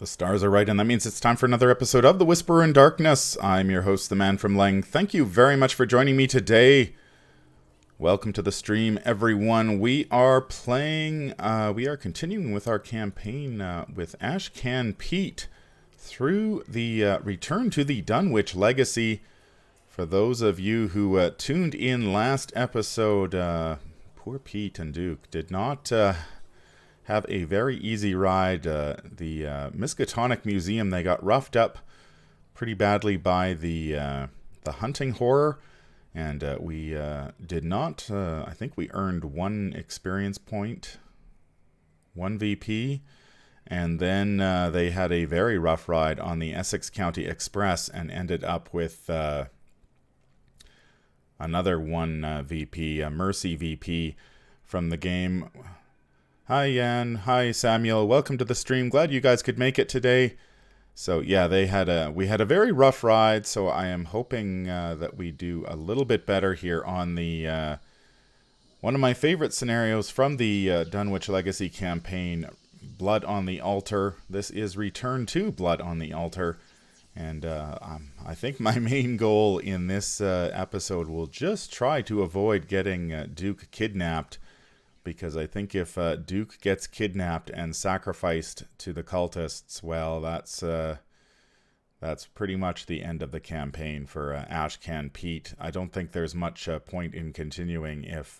The stars are right, and that means it's time for another episode of The Whisperer in Darkness. I'm your host, the Manfromleng. Thank you very much for joining me today. Welcome to the stream, everyone. We are continuing with our campaign with Ashcan Pete through the return to the Dunwich Legacy. For those of you who tuned in last episode, poor Pete and Duke did not have a very easy ride. The Miskatonic Museum, they got roughed up pretty badly by the hunting horror, and we did not, I think we earned 1 experience point, 1 VP, and then they had a very rough ride on the Essex County Express and ended up with another 1 VP, a Mercy VP from the game. Hi, Jan. Hi, Samuel. Welcome to the stream. Glad you guys could make it today. So, yeah, we had a very rough ride, so I am hoping that we do a little bit better here on the one of my favorite scenarios from the Dunwich Legacy campaign, Blood on the Altar. This is Return to Blood on the Altar, and I think my main goal in this episode will just try to avoid getting Duke kidnapped, because I think if Duke gets kidnapped and sacrificed to the cultists, well, that's pretty much the end of the campaign for Ashcan Pete. I don't think there's much point in continuing if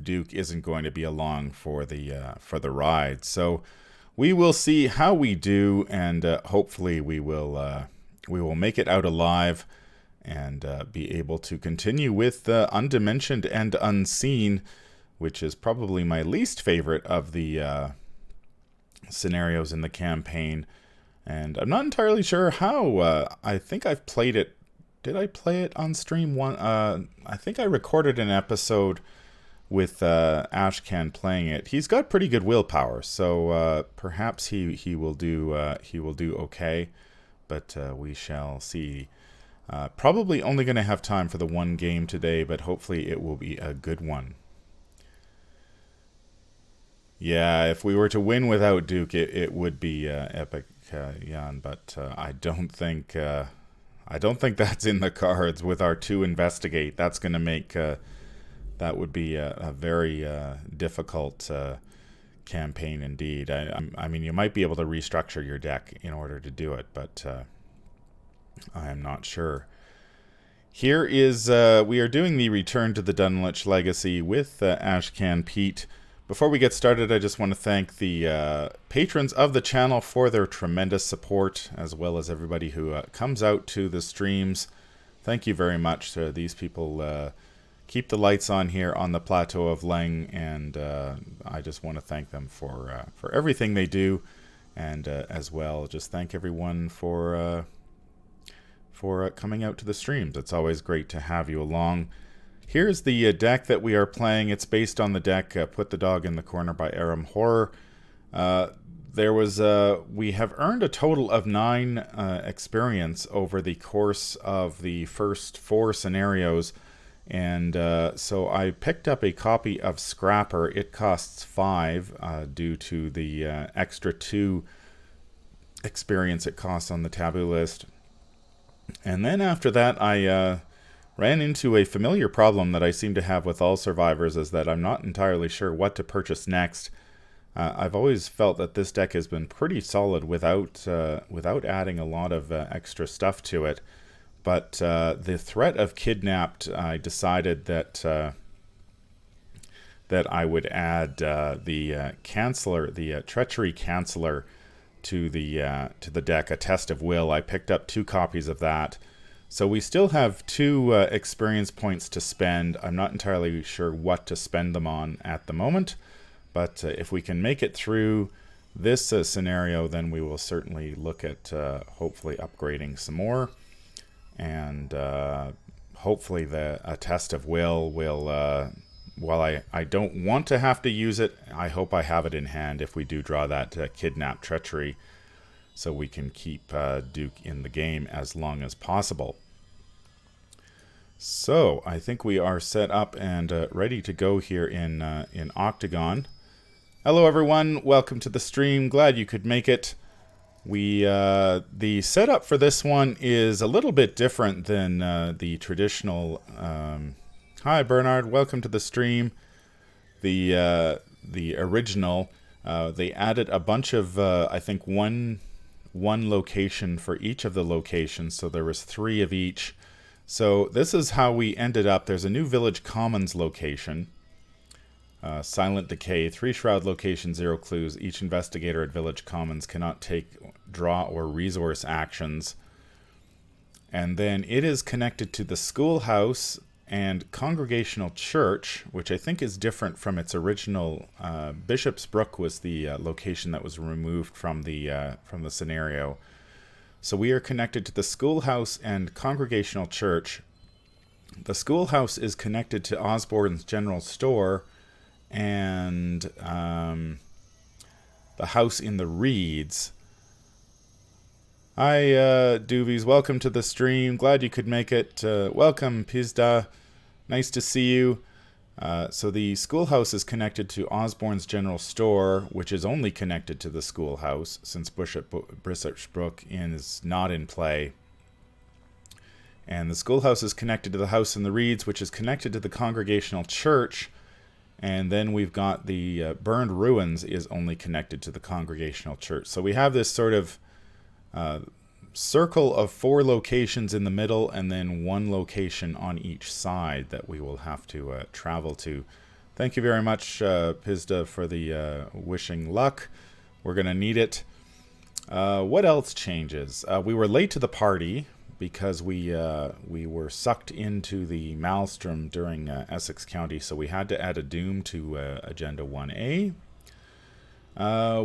Duke isn't going to be along for the ride. So we will see how we do, and hopefully we will make it out alive and be able to continue with Undimensioned and Unseen, which is probably my least favorite of the scenarios in the campaign. And I'm not entirely sure how. I think I've played it. Did I play it on stream one? I think I recorded an episode with Ashcan playing it. He's got pretty good willpower, so perhaps he will do okay. But we shall see. Probably only going to have time for the 1 game today, but hopefully it will be a good one. Yeah, if we were to win without Duke, it would be epic, Jan. But I don't think that's in the cards with our 2 investigate. That's going to make that would be a very difficult campaign indeed. I mean, you might be able to restructure your deck in order to do it, but I am not sure. Here is we are doing the Return to the Dunwich Legacy with Ashcan Pete. Before we get started, I just want to thank the patrons of the channel for their tremendous support, as well as everybody who comes out to the streams. Thank you very much. These people keep the lights on here on the Plateau of Leng, and I just want to thank them for everything they do, and as well, just thank everyone for coming out to the streams. It's always great to have you along. Here's the deck that we are playing. It's based on the deck Put the Dog in the Corner by Arkham Horror. We have earned a total of 9 experience over the course of the first 4 scenarios, and so I picked up a copy of Scrapper. It costs 5 due to the extra 2 experience it costs on the taboo list. And then after that, I ran into a familiar problem that I seem to have with all survivors, is that I'm not entirely sure what to purchase next. I've always felt that this deck has been pretty solid without adding a lot of extra stuff to it. But the threat of kidnapped, I decided that I would add the Canceller, the Treachery Canceller, to the deck, a Test of Will. I picked up 2 copies of that. So we still have 2 experience points to spend. I'm not entirely sure what to spend them on at the moment, but if we can make it through this scenario, then we will certainly look at hopefully upgrading some more, and hopefully a Test of Will while I don't want to have to use it, I hope I have it in hand if we do draw that Kidnap Treachery, so we can keep Duke in the game as long as possible. So I think we are set up and ready to go here in Octagon. Hello everyone, welcome to the stream. Glad you could make it. The setup for this one is a little bit different than the traditional. Hi, Bernard. Welcome to the stream. The original. They added a bunch of I think one location for each of the locations, so there was 3 of each. So this is how we ended up. There's a new Village Commons location. Silent Decay, 3 Shroud location, 0 clues. Each investigator at Village Commons cannot take, draw, or resource actions. And then it is connected to the schoolhouse and Congregational Church, which I think is different from its original. Bishop's Brook was the location that was removed from the scenario. So we are connected to the schoolhouse and Congregational Church. The schoolhouse is connected to Osborne's General Store and the house in the Reeds. Hi, Doovies. Welcome to the stream. Glad you could make it. Welcome, Pizda. Nice to see you. So the schoolhouse is connected to Osborne's General Store, which is only connected to the schoolhouse, since Bishop's Brook is not in play. And the schoolhouse is connected to the house in the Reeds, which is connected to the Congregational Church. And then we've got the Burned Ruins is only connected to the Congregational Church. So we have this sort of circle of 4 locations in the middle, and then 1 location on each side that we will have to travel to. Thank you very much, Pizda, for the wishing luck. We're going to need it. What else changes? We were late to the party because we were sucked into the maelstrom during Essex County, so we had to add a doom to Agenda 1A.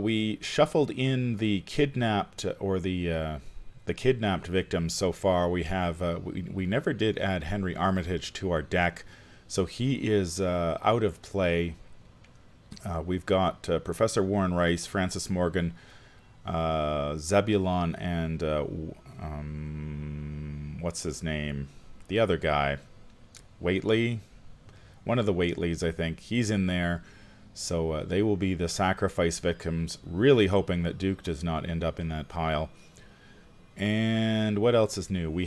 We shuffled in the kidnapped, or the kidnapped victims so far. We have we never did add Henry Armitage to our deck, so he is out of play. We've got Professor Warren Rice, Francis Morgan, Zebulon, and what's his name? The other guy, Waitley, one of the Waitleys, I think. He's in there. So they will be the sacrifice victims, really hoping that Duke does not end up in that pile. And what else is new? We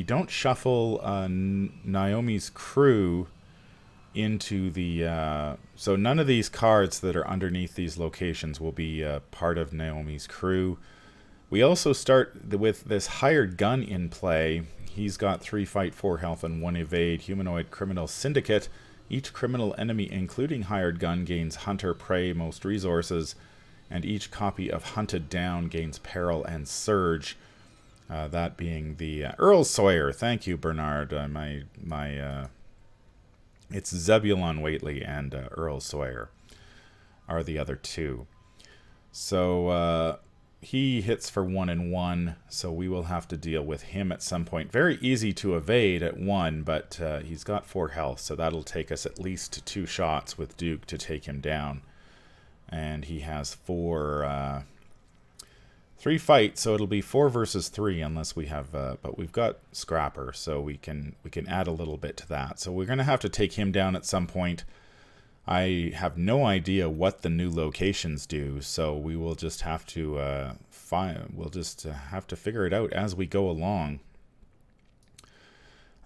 don't shuffle Naomi's crew into the... so none of these cards that are underneath these locations will be part of Naomi's crew. We also start with this hired gun in play. He's got 3 fight, 4 health, and 1 evade. Humanoid Criminal Syndicate. Each criminal enemy, including hired gun, gains hunter, prey, most resources, and each copy of Hunted Down gains peril and surge. That being the Earl Sawyer. Thank you, Bernard. It's Zebulon Waitley and Earl Sawyer are the other 2. So he hits for 1 and 1, so we will have to deal with him at some point. Very easy to evade at 1, but he's got 4 health, so that'll take us at least 2 shots with Duke to take him down. And he has 3 fights, so it'll be 4 versus 3 unless we have... but we've got Scrapper, so we can add a little bit to that. So we're going to have to take him down at some point. I have no idea what the new locations do, so we will just have to have to figure it out as we go along.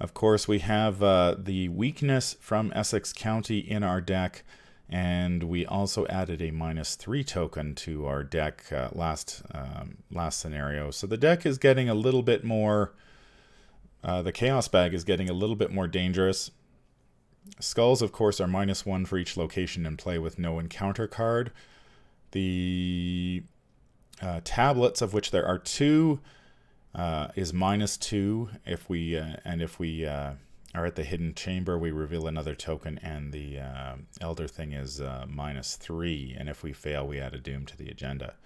Of course, we have the weakness from Essex County in our deck, and we also added a -3 token to our deck last scenario. So the deck is getting a little bit more. The Chaos Bag is getting a little bit more dangerous. Skulls, of course, are -1 for each location in play with no encounter card. The tablets, of which there are 2, is -2. If we are at the hidden chamber, we reveal another token, and the Elder thing is -3. And if we fail, we add a doom to the agenda.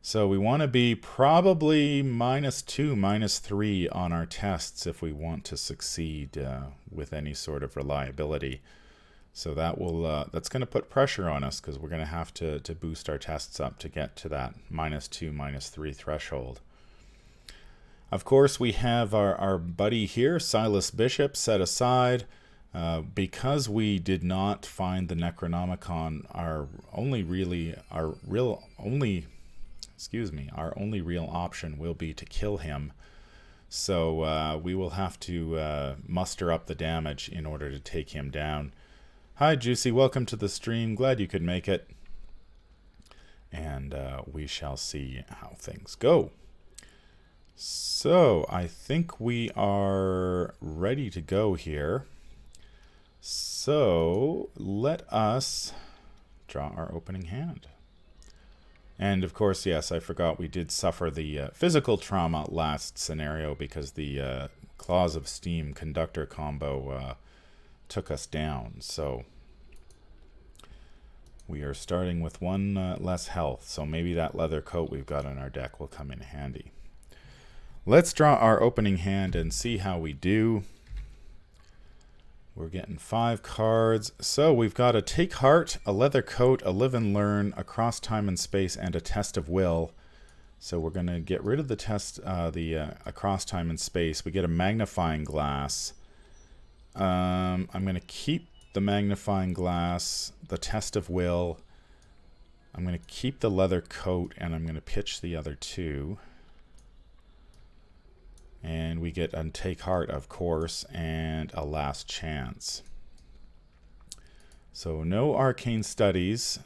So we want to be probably -2, -3 on our tests if we want to succeed with any sort of reliability. So that will that's going to put pressure on us, because we're going to have to boost our tests up to get to that -2, -3 threshold. Of course, we have our buddy here, Silas Bishop, set aside. Because we did not find the Necronomicon, our only excuse me, our only real option will be to kill him. So we will have to muster up the damage in order to take him down. Hi, Juicy. Welcome to the stream. Glad you could make it. And we shall see how things go. So I think we are ready to go here. So let us draw our opening hand. And of course, yes, I forgot we did suffer the physical trauma last scenario because the Claws of Steam conductor combo took us down. So we are starting with one less health. So maybe that leather coat we've got in our deck will come in handy. Let's draw our opening hand and see how we do. We're getting 5 cards. So we've got a Take Heart, a Leather Coat, a Live and Learn, Across Time and Space, and a Test of Will. So we're going to get rid of the Across Time and Space. We get a Magnifying Glass. I'm going to keep the Magnifying Glass, the Test of Will. I'm going to keep the Leather Coat, and I'm going to pitch the other 2. And we get a Take Heart, of course, and a Last Chance. So no Arcane Studies.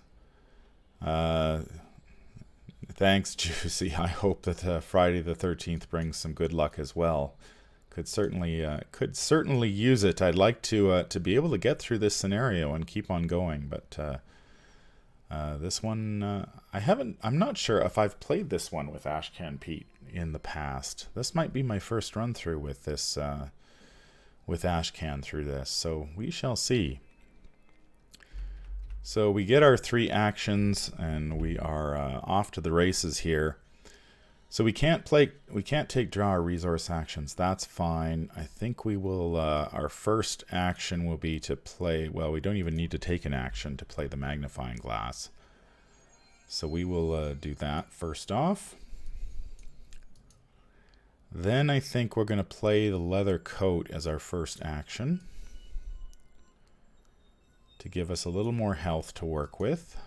Thanks, Juicy. I hope that Friday the 13th brings some good luck as well. Could certainly use it. I'd like to be able to get through this scenario and keep on going, but this one I'm not sure if I've played this one with Ashcan Pete in the past. This might be my first run through with this with Ashcan through this, so we shall see. So we get our 3 actions and we are off to the races here. So we can't take draw or resource actions. That's fine. I think we will our first action will be to play, well, we don't even need to take an action to play the Magnifying Glass. So we will do that first off. Then I think we're going to play the Leather Coat as our first action to give us a little more health to work with.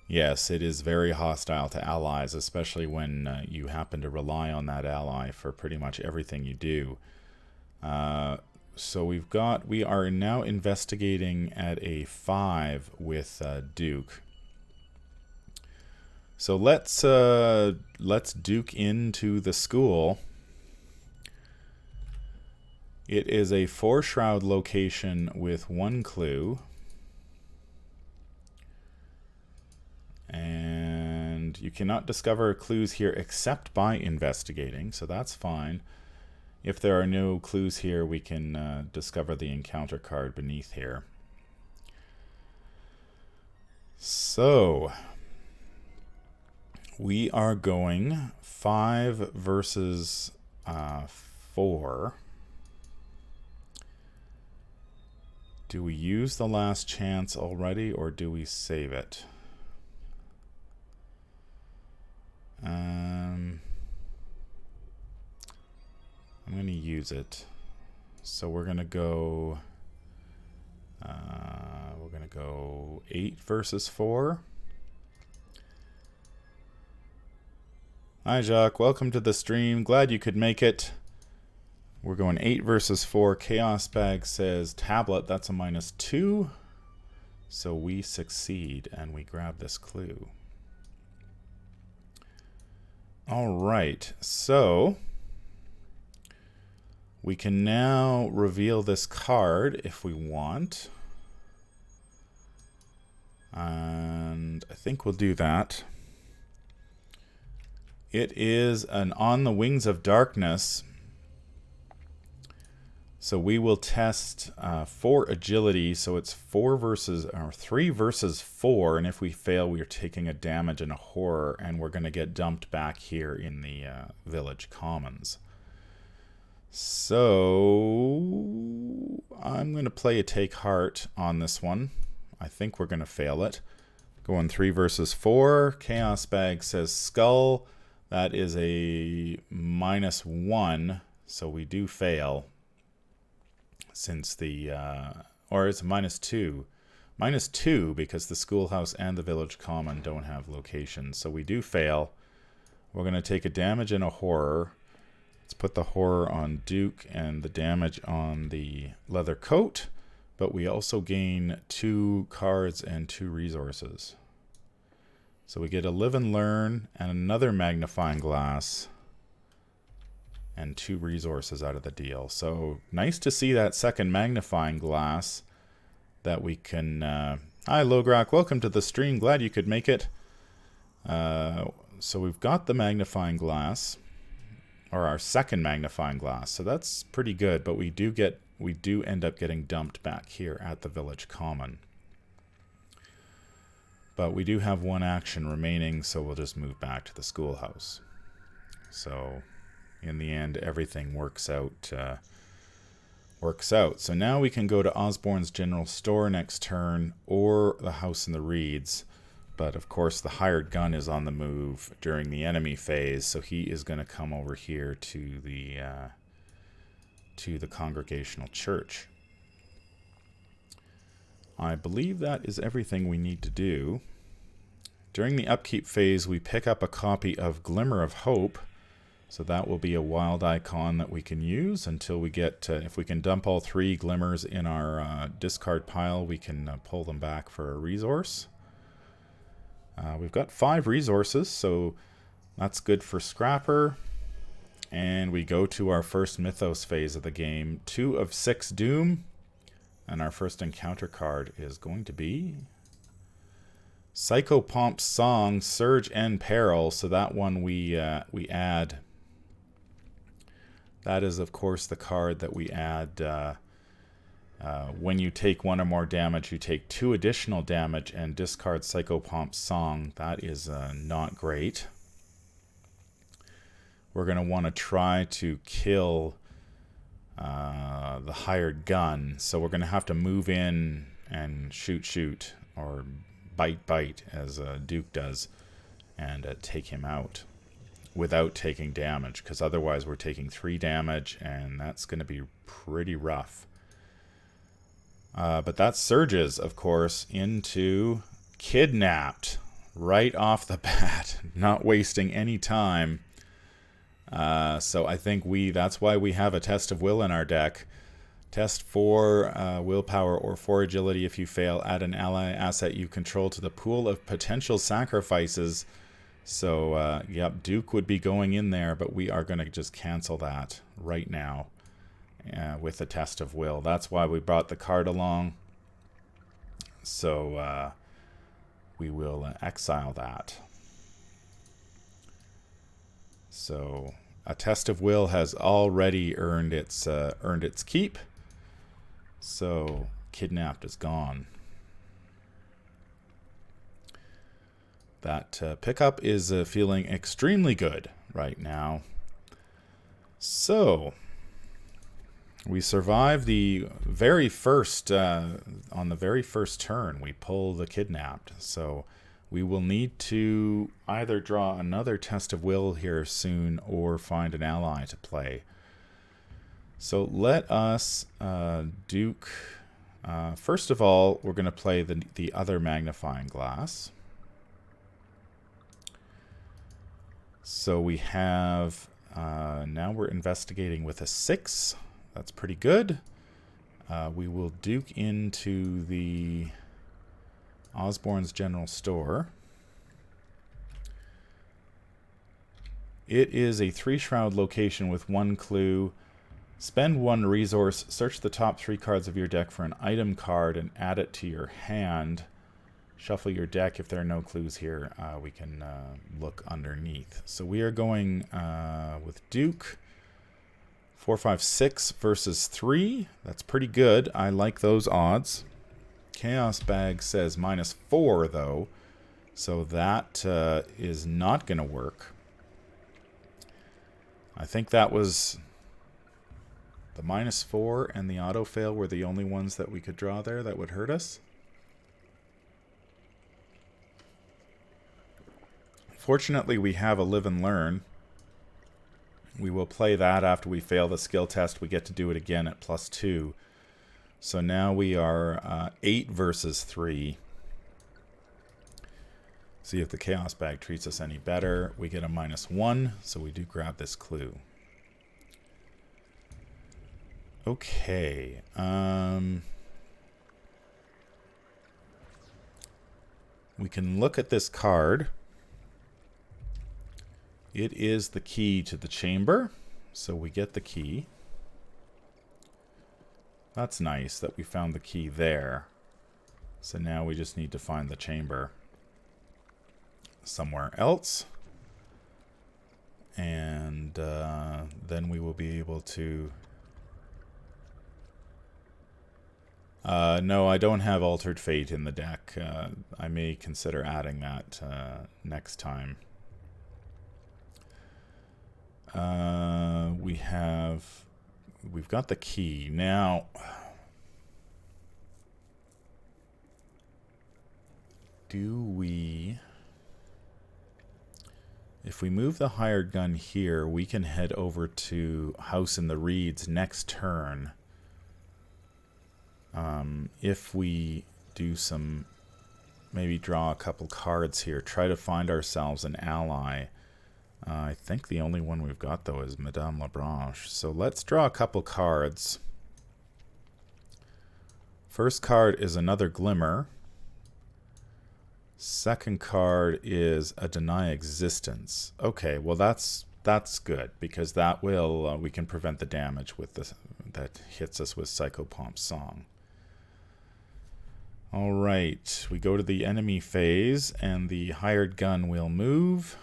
Yes, it is very hostile to allies, especially when you happen to rely on that ally for pretty much everything you do. So we are now investigating at a 5 with Duke. So let's Duke into the school. It is a 4-shroud location with 1 clue. And you cannot discover clues here except by investigating, so that's fine. If there are no clues here, we can discover the encounter card beneath here. So we are going 5 versus 4. Do we use the Last Chance already, or do we save it? I'm going to use it. So we're going to go 8 versus 4. Hi, Jacques. Welcome to the stream. Glad you could make it. We're going 8 versus 4. Chaos Bag says tablet. That's a -2. So we succeed and we grab this clue. All right. So we can now reveal this card if we want. And I think we'll do that. It is an On the Wings of Darkness. So we will test 4 agility. So it's 3 versus 4. And if we fail, we are taking a damage and a horror. And we're going to get dumped back here in the village commons. So I'm going to play a Take Heart on this one. I think we're going to fail it. Going 3 versus 4. Chaos Bag says Skull. That is a -1. So we do fail. Since the, or it's a -2. -2 because the schoolhouse and the village common don't have locations. So we do fail. We're going to take a damage and a horror. Let's put the horror on Duke and the damage on the leather coat. But we also gain 2 cards and 2 resources. So we get a live and learn and another magnifying glass and 2 resources out of the deal. So nice to see that second magnifying glass that we can... Hi Lograk, welcome to the stream. Glad you could make it. So we've got the magnifying glass, or our second magnifying glass. So that's pretty good, but we do end up getting dumped back here at the village common. But we do have 1 action remaining, so we'll just move back to the schoolhouse. So in the end, everything works out. So now we can go to Osborne's General Store next turn, or the House in the Reeds. But of course, the hired gun is on the move during the enemy phase, so he is going to come over here to the Congregational Church. I believe that is everything we need to do. During the upkeep phase, we pick up a copy of Glimmer of Hope. So that will be a wild icon that we can use until we get, if we can dump all 3 glimmers in our discard pile, we can pull them back for a resource. We've got 5 resources, so that's good for Scrapper. And we go to our first Mythos phase of the game. 2 of 6 Doom. And our first encounter card is going to be Psychopomp's Song, Surge and Peril. So that one we add. That is, of course, the card that we add. When you take 1 or more damage, you take 2 additional damage and discard Psychopomp's Song. That is not great. We're going to want to try to kill the hired gun. So we're going to have to move in and shoot, or bite, as Duke does, and take him out without taking damage, because otherwise we're taking 3 damage, and that's going to be pretty rough. But that surges, of course, into Kidnapped right off the bat, not wasting any time. So I think that's why we have a Test of Will in our deck. Test 4 willpower or 4 agility. If you fail, add an ally asset you control to the pool of potential sacrifices. So, yep, Duke would be going in there, but we are going to just cancel that right now with the Test of Will. That's why we brought the card along. So we will exile that. So a Test of Will has already earned its keep. So Kidnapped is gone. That pickup is feeling extremely good right now. So we survive the very first, on the very first turn, we pull the Kidnapped. So we will need to either draw another Test of Will here soon or find an ally to play. So let us, Duke, first of all, we're going to play the other magnifying glass. So we have, now we're investigating with a 6. That's pretty good. We will Duke into the Osborne's General Store. It is a 3-shroud location with 1 clue. Spend 1 resource, search the top 3 cards of your deck for an item card and add it to your hand. Shuffle your deck. If there are no clues here, we can look underneath. So we are going with Duke. 4, 5, 6 versus 3. That's pretty good. I like those odds. Chaos Bag says -4, though. So that is not going to work. I think that was the -4 and the auto fail were the only ones that we could draw there that would hurt us. Fortunately, we have a live and learn. We will play that after we fail the skill test. We get to do it again at +2. So now we are 8 versus 3. See if the Chaos Bag treats us any better. We get a -1, so we do grab this clue. Okay. We can look at this card. It is the key to the chamber, so we get the key. That's nice that we found the key there. So now we just need to find the chamber somewhere else. And then we will be able to... no, I don't have Altered Fate in the deck. I may consider adding that next time. We've got the key. Now, if we move the hired gun here, we can head over to House in the Reeds next turn. If we do some, maybe draw a couple cards here, try to find ourselves an ally. I think the only one we've got, though, is Madame Labranche. So let's draw a couple cards. First card is another Glimmer. Second card is a Deny Existence. Okay, well that's good, because that will we can prevent the damage with this that hits us with Psychopomp's Song. All right, we go to the enemy phase, and the hired gun will move.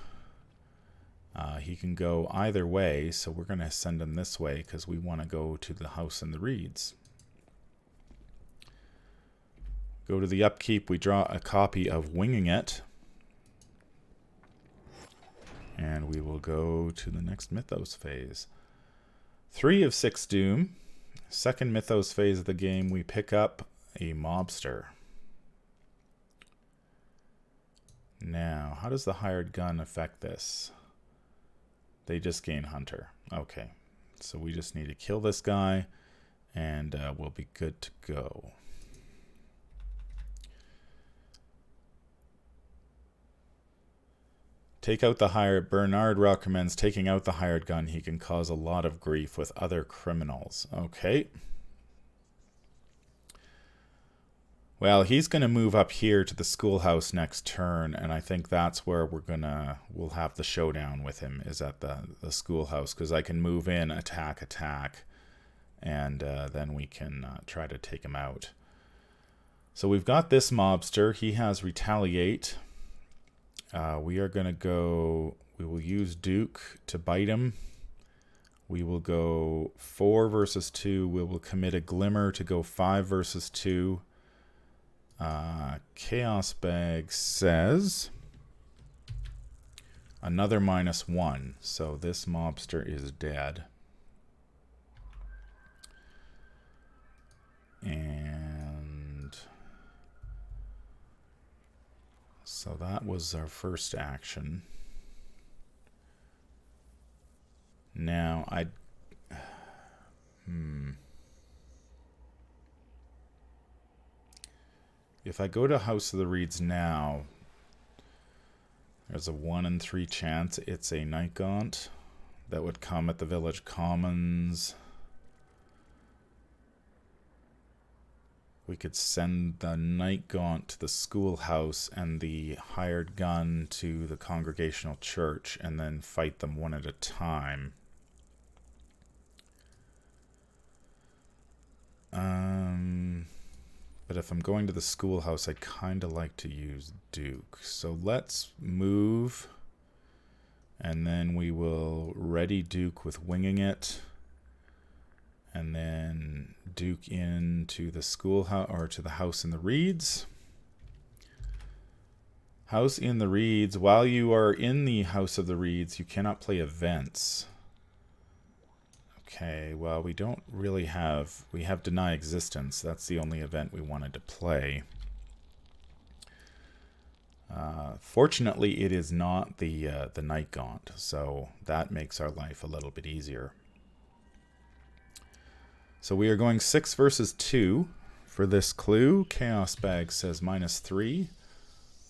He can go either way, so we're going to send him this way because we want to go to the House in the Reeds. Go to the upkeep, we draw a copy of Winging It. And we will go to the next Mythos phase. 3 of 6 Doom. Second Mythos phase of the game, we pick up a Mobster. Now, how does the hired gun affect this? They just gain Hunter. Okay, so we just need to kill this guy, and we'll be good to go. Take out the hired... Bernard recommends taking out the hired gun. He can cause a lot of grief with other criminals. Okay. Well, he's going to move up here to the schoolhouse next turn, and I think that's where we'll have the showdown with him, is at the schoolhouse, because I can move in, attack, and then we can try to take him out. So we've got this mobster. He has Retaliate. We are going to go... We will use Duke to bite him. We will go 4 versus 2. We will commit a Glimmer to go 5 versus 2. Chaos Bag says another -1, so this mobster is dead. And so that was our first action. Now if I go to House of the Reeds now, there's a 1 in 3 chance it's a Night Gaunt that would come at the Village Commons. We could send the Night Gaunt to the schoolhouse and the hired gun to the Congregational Church, and then fight them one at a time. But if I'm going to the schoolhouse, I'd kind of like to use Duke. So let's move, and then we will ready Duke with Winging It, and then Duke into the schoolhouse, or to the House in the Reeds. House in the Reeds. While you are in the House of the Reeds, you cannot play events. Okay, well, we don't really have... We have Deny Existence. That's the only event we wanted to play. Fortunately, it is not the Night Gaunt, so that makes our life a little bit easier. So we are going 6 versus 2 for this clue. Chaos Bag says -3.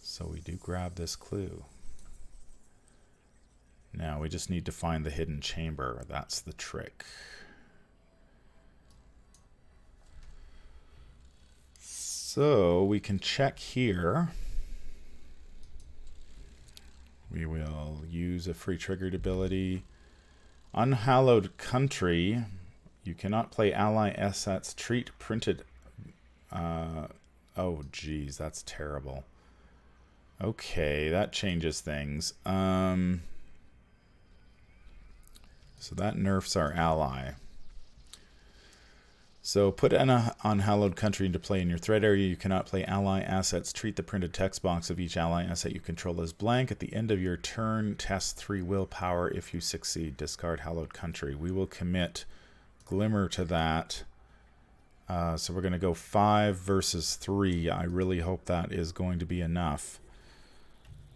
So we do grab this clue. Now we just need to find the hidden chamber. That's the trick. So we can check here. We will use a free triggered ability. Unhallowed Country. You cannot play ally assets. Treat printed. Oh, geez, that's terrible. Okay, that changes things. So that nerfs our ally. So put an Unhallowed Country into play in your threat area. You cannot play ally assets. Treat the printed text box of each ally asset you control as blank. At the end of your turn, test 3 willpower. If you succeed, discard Hallowed Country. We will commit Glimmer to that. So we're going to go 5 versus 3. I really hope that is going to be enough.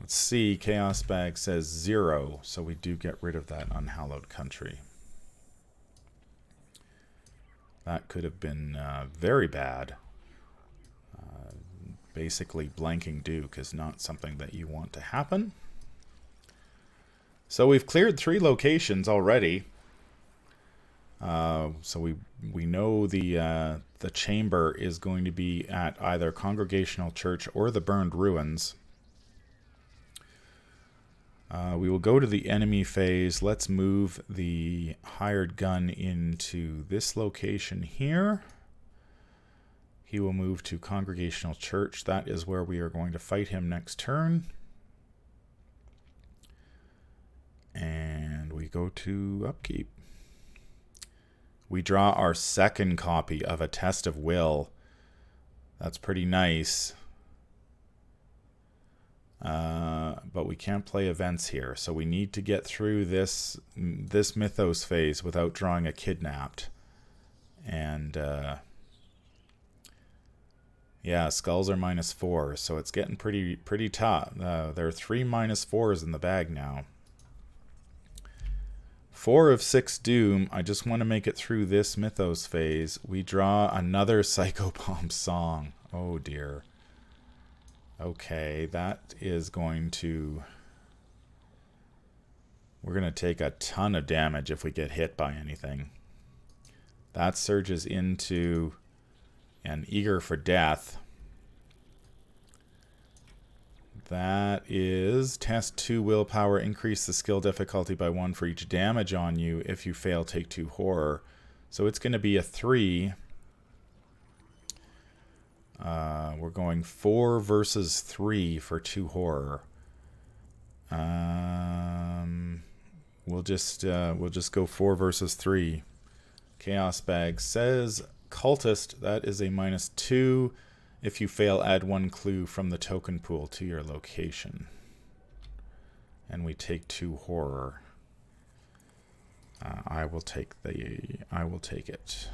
Let's see. Chaos Bag says 0. So we do get rid of that Unhallowed Country. That could have been very bad. Basically, blanking Duke is not something that you want to happen. So we've cleared 3 locations already. So we know the chamber is going to be at either Congregational Church or the Burned Ruins. We will go to the enemy phase. Let's move the hired gun into this location here. He will move to Congregational Church. That is where we are going to fight him next turn. And we go to upkeep. We draw our second copy of a Test of Will. That's pretty nice. But we can't play events here, so we need to get through this Mythos phase without drawing a Kidnapped. And yeah, skulls are -4, so it's getting pretty tough. There are 3 -4s in the bag now. 4 of 6 Doom. I just want to make it through this Mythos phase. We draw another Psychopomp song. Oh dear. Okay, that is going to... We're going to take a ton of damage if we get hit by anything. That surges into an Eager for Death. That is test 2 willpower, increase the skill difficulty by 1 for each damage on you. If you fail, take 2 horror. So it's going to be a 3. We're going 4 versus 3 for 2 horror. We'll just go 4 versus 3. Chaos Bag says Cultist. That is a -2. If you fail, add 1 clue from the token pool to your location. And we take 2 horror. I will take it.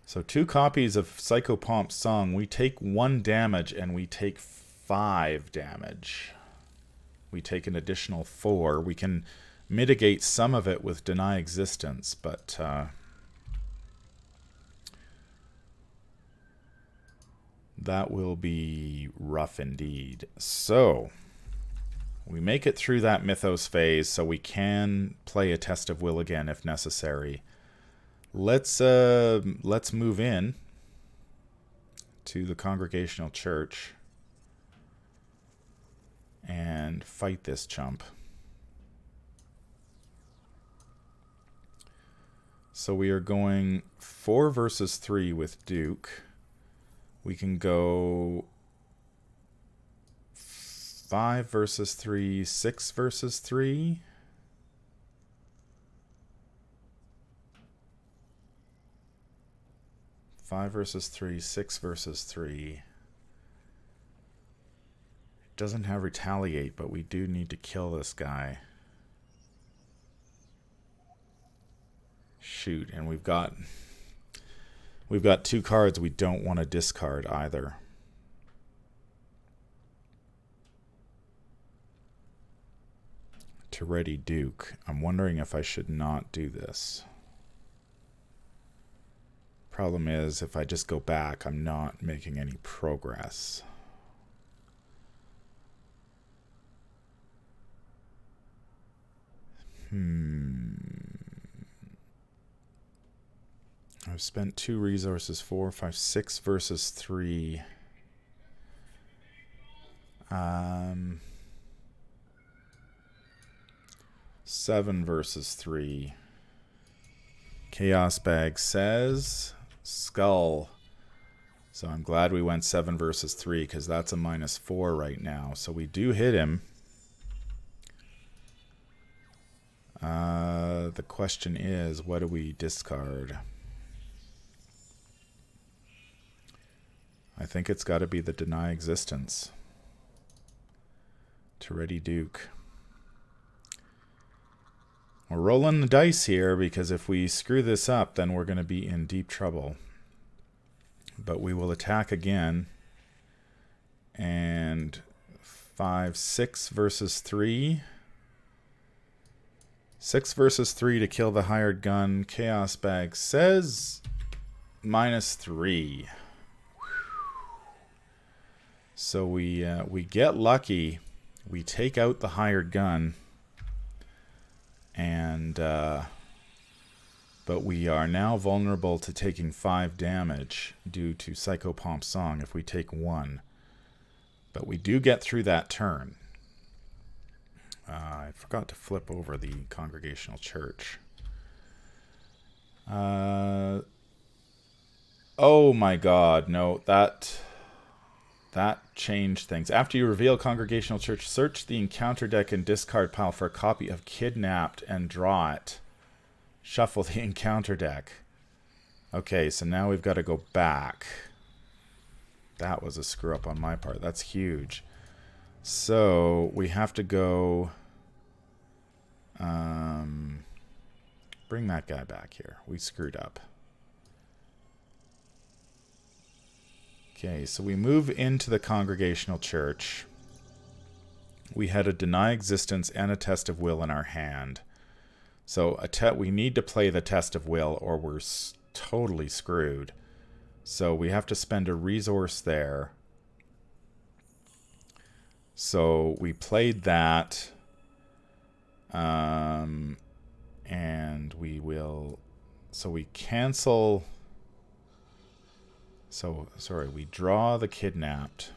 So 2 copies of Psychopomp's song. We take 1 damage and we take 5 damage. We take an additional 4. We can mitigate some of it with Deny Existence, but that will be rough indeed. So we make it through that Mythos phase, so we can play a Test of Will again if necessary. Let's move in to the Congregational Church and fight this chump. So we are going 4 versus 3 with Duke. We can go 5 versus 3, 6 versus 3. Five versus 3, 6 versus 3. Doesn't have Retaliate, but we do need to kill this guy. Shoot, and we've got 2 cards we don't want to discard either. To ready Duke. I'm wondering if I should not do this. Problem is, if I just go back, I'm not making any progress. I've spent 2 resources, 4, 5, 6 versus 3. 7 versus 3. Chaos Bag says Skull. So I'm glad we went 7 versus 3 because that's a -4 right now. So we do hit him. The question is, what do we discard? I think it's got to be the Deny Existence to Ready Duke. We're rolling the dice here because if we screw this up, then we're going to be in deep trouble. But we will attack again. And 5, 6 versus 3. 6 versus 3 to kill the hired gun. Chaos Bag says -3. So we get lucky. We take out the hired gun. And but we are now vulnerable to taking 5 damage due to Psychopomp Song if we take 1. But we do get through that turn. I forgot to flip over the Congregational Church. Oh my god, no, that changed things. After you reveal Congregational Church, search the encounter deck and discard pile for a copy of Kidnapped and draw it. Shuffle the encounter deck. Okay, so now we've got to go back. That was a screw up on my part. That's huge. So we have to go... bring that guy back here. We screwed up. Okay, so we move into the Congregational Church. We had a Deny Existence and a Test of Will in our hand. So we need to play the Test of Will or we're totally screwed. So we have to spend a resource there. So we played that. And we will... So we cancel... So, sorry, we draw the Kidnapped.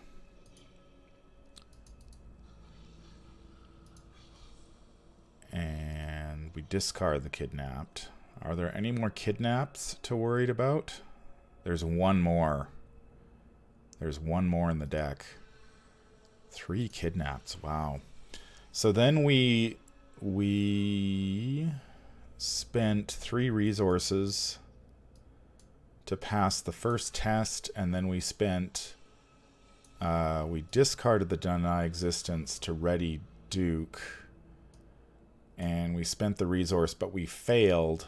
And we discard the Kidnapped. Are there any more Kidnaps to worry about? There's one more. There's one more in the deck. 3 Kidnaps, wow. So then we spent 3 resources to pass the first test, and then we spent we discarded the Deny Existence to Ready Duke, and we spent the resource, but we failed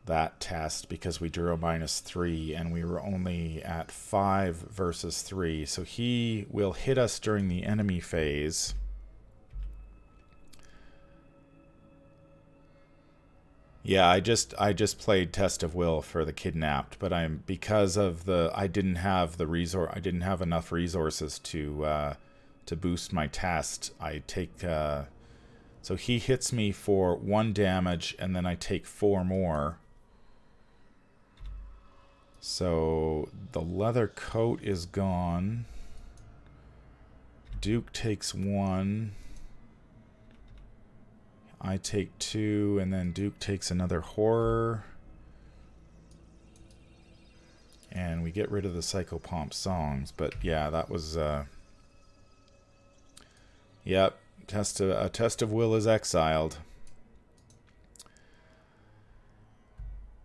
that test because we drew a -3 and we were only at 5 versus 3. So he will hit us during the enemy phase. Yeah, I just played Test of Will for the Kidnapped, but because of I didn't have enough resources to boost my test. I take so he hits me for 1 damage and then I take 4 more. So the leather coat is gone. Duke takes 1. I take 2, and then Duke takes another horror. And we get rid of the Psychopomp Songs. But yeah, that was... Yep, a Test of Will is exiled.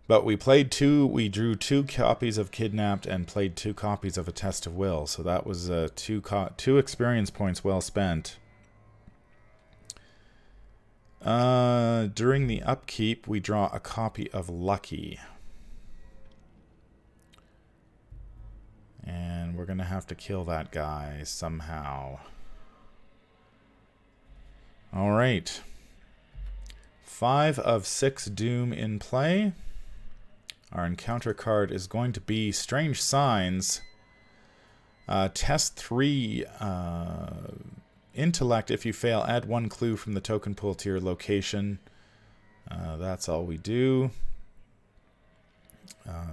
But we drew 2 copies of Kidnapped and played 2 copies of a Test of Will. So that was 2 experience points well spent. During the upkeep, we draw a copy of Lucky. And we're going to have to kill that guy somehow. Alright. 5 of 6 Doom in play. Our encounter card is going to be Strange Signs. Test 3. Intellect. If you fail, add 1 clue from the token pool to your location. That's all we do.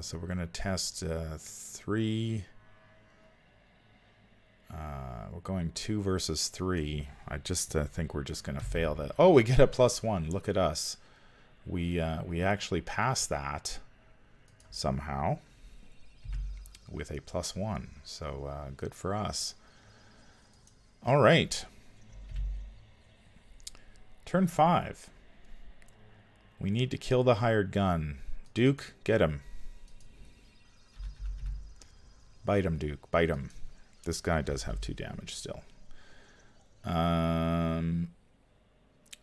So we're going to test 3. We're going 2 versus 3. I just think we're just going to fail that. Oh, we get a +1. Look at us. We actually passed that somehow with a +1. So good for us. All right. Turn 5. We need to kill the hired gun. Duke, get him. Bite him, Duke. Bite him. This guy does have 2 damage still.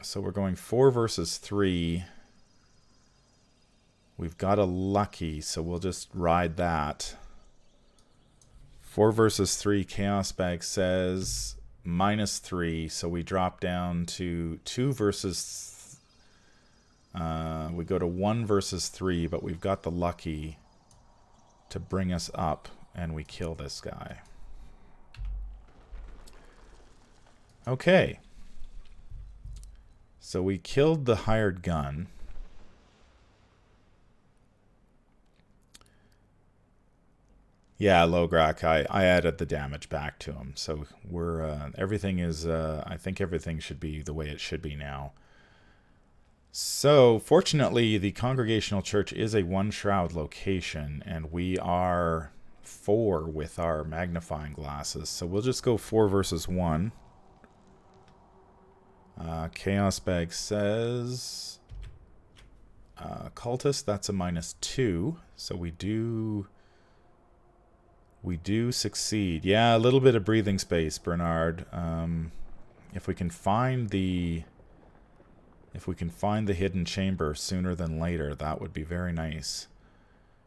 So we're going 4 versus 3. We've got a lucky, so we'll just ride that. 4 versus 3. Chaos Bag says -3, so we drop down to 2 versus... we go to 1 versus 3, but we've got the lucky to bring us up, and we kill this guy. Okay. So we killed the hired gun. Yeah, Lograk, I added the damage back to him. So we're everything is I think everything should be the way it should be now. So fortunately, the Congregational Church is a 1 shroud location, and we are 4 with our magnifying glasses. So we'll just go 4 versus 1. Chaos Bag says Cultist, that's a -2. So we do succeed. Yeah, a little bit of breathing space, Bernard. If we can find the hidden chamber sooner than later, that would be very nice.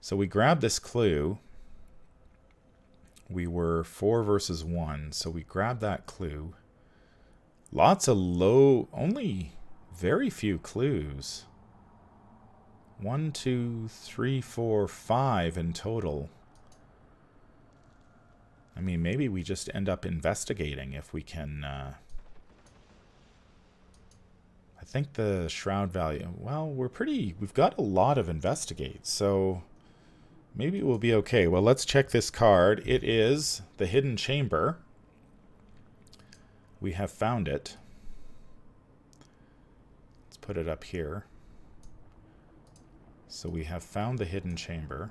So we grab this clue. We were 4 versus 1, so we grab that clue. Lots of only very few clues. 1, 2, 3, 4, 5 in total. I mean, maybe we just end up investigating if we can... I think the shroud value... Well, we've got a lot of investigate, so maybe we'll be okay. Well, let's check this card. It is the hidden chamber. We have found it. Let's put it up here. So we have found the hidden chamber.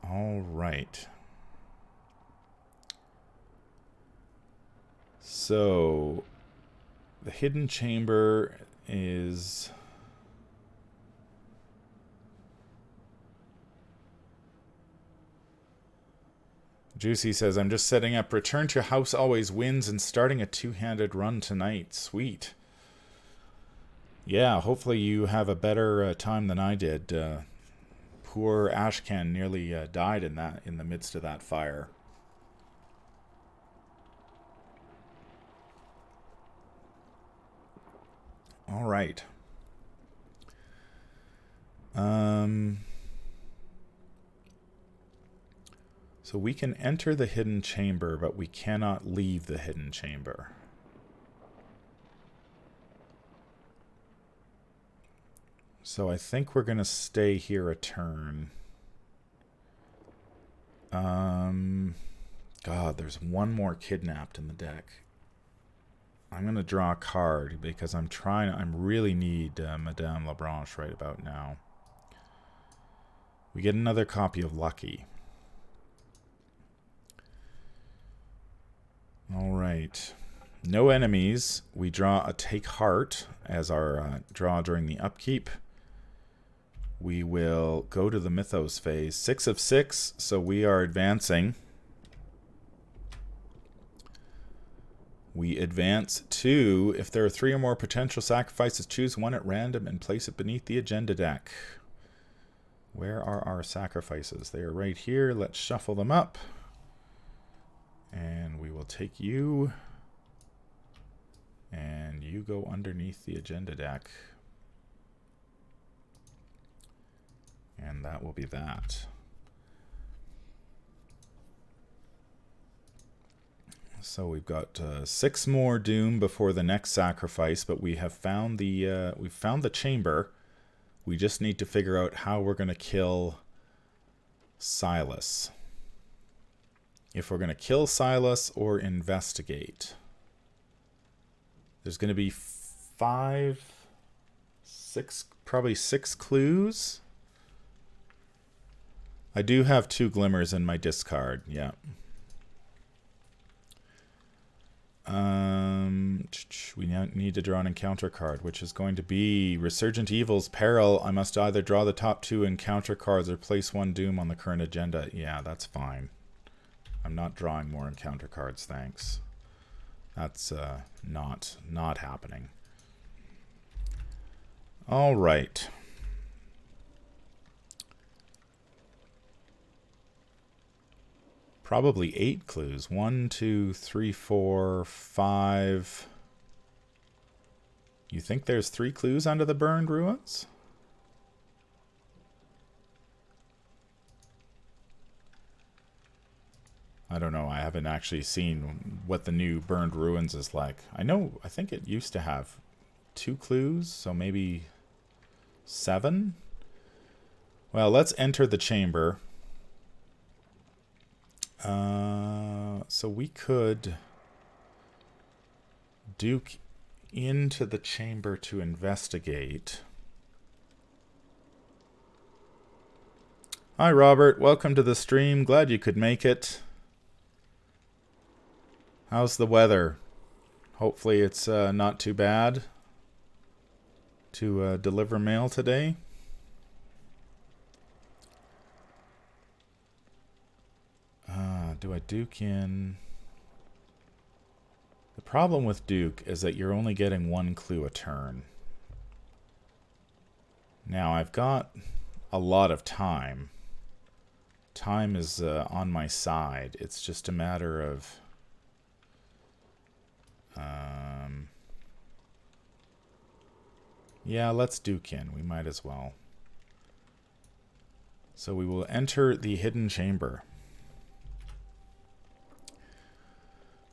All right. So the hidden chamber is... Juicy says, I'm just setting up. Return to House Always Wins and starting a 2-handed run tonight. Sweet. Yeah, hopefully you have a better time than I did. Poor Ashcan nearly died in the midst of that fire. All right. So we can enter the hidden chamber, but we cannot leave the hidden chamber. So I think we're going to stay here a turn. God, there's one more kidnapped in the deck. I'm going to draw a card because I really need Madame Labranche right about now. We get another copy of Lucky. All right. No enemies. We draw a Take Heart as our draw during the upkeep. We will go to the Mythos phase. 6 of 6, so we are advancing. We advance to, if there are 3 or more potential sacrifices, choose one at random and place it beneath the agenda deck. Where are our sacrifices? They are right here. Let's shuffle them up. And we will take you. And you go underneath the agenda deck. And that will be that. So we've got 6 more doom before the next sacrifice, but we have found the chamber. We just need to figure out how we're going to kill Silas. If we're going to kill Silas or investigate. There's going to be 5, 6, probably 6 clues. I do have 2 glimmers in my discard, yeah. We now need to draw an encounter card, which is going to be Resurgent Evil's Peril. I must either draw the top 2 encounter cards or place 1 doom on the current agenda. Yeah, that's fine. I'm not drawing more encounter cards, thanks. That's not happening. All right. Probably 8 clues. 1, 2, 3, 4, 5. You think there's 3 clues under the burned ruins? I don't know. I haven't actually seen what the new burned ruins is like. I think it used to have 2 clues, so maybe 7? Well, let's enter the chamber. So we could duke into the chamber to investigate. Hi, Robert. Welcome to the stream. Glad you could make it. How's the weather? Hopefully it's not too bad to deliver mail today. Do I duke in? The problem with duke is that you're only getting 1 clue a turn. Now I've got a lot of time. Time is on my side. It's just a matter of yeah, let's duke in. We might as well. So we will enter the hidden chamber.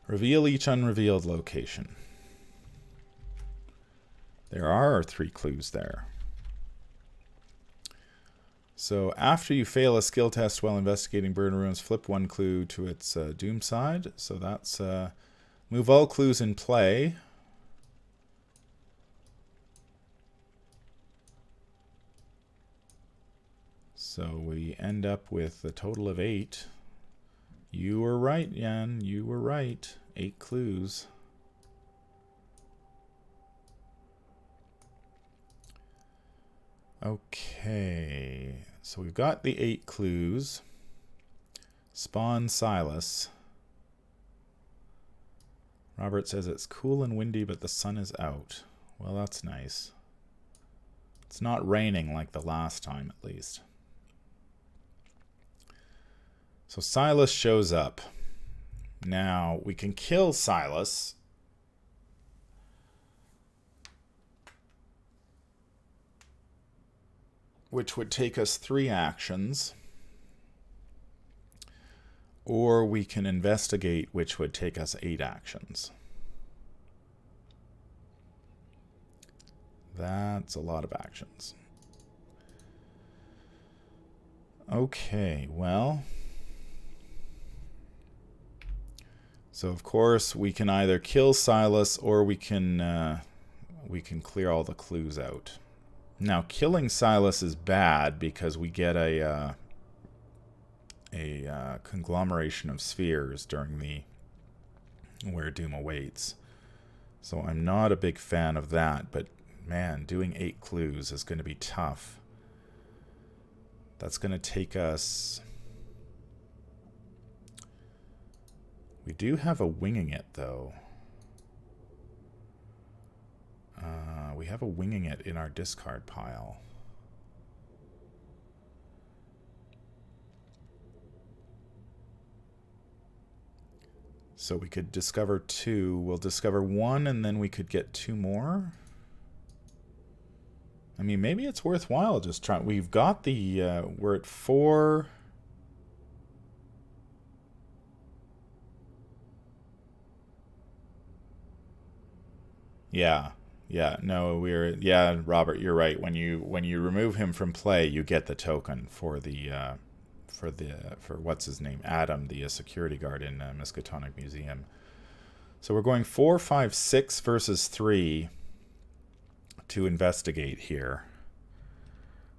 Reveal each unrevealed location. There are 3 clues there. So after you fail a skill test while investigating burned ruins, flip 1 clue to its doom side. So that's move all clues in play. So we end up with a total of 8. You were right, Jan. You were right. 8 clues. Okay. So we've got the 8 clues. Spawn Silas. Robert says it's cool and windy, but the sun is out. Well, that's nice. It's not raining like the last time, at least. So Silas shows up. Now, we can kill Silas. Which would take us 3 actions. Or we can investigate, which would take us 8 actions. That's a lot of actions. Okay, well... So of course we can either kill Silas or we can clear all the clues out. Now killing Silas is bad because we get a conglomeration of spheres during the where doom awaits. So I'm not a big fan of that, but man, doing 8 clues is going to be tough. That's going to take us... We do have a winging it, though. We have a winging it in our discard pile. So we could discover 2. We'll discover 1, and then we could get 2 more. I mean, maybe it's worthwhile just trying. We've got the, we're at 4. Yeah. Yeah, no, yeah, Robert, you're right. When you remove him from play, you get the token for for what's his name, Adam, the security guard in Miskatonic Museum. So we're going 4, 5, 6 versus 3 to investigate here.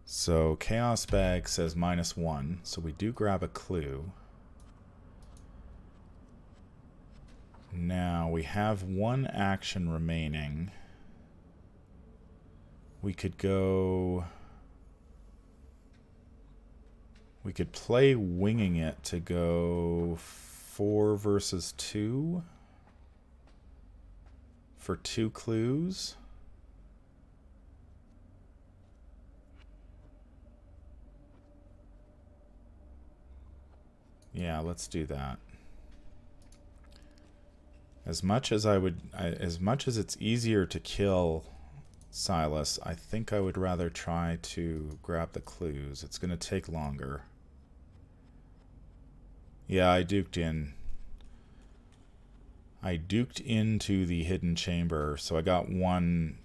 So Chaos Bag says -1, so we do grab a clue. Now we have 1 action remaining. We could go... We could play winging it to go 4 versus 2 for 2 clues. Yeah, let's do that. As much as it's easier to kill Silas, I think I would rather try to grab the clues. It's going to take longer. Yeah, I duked in. I duked into the hidden chamber, so I got 1.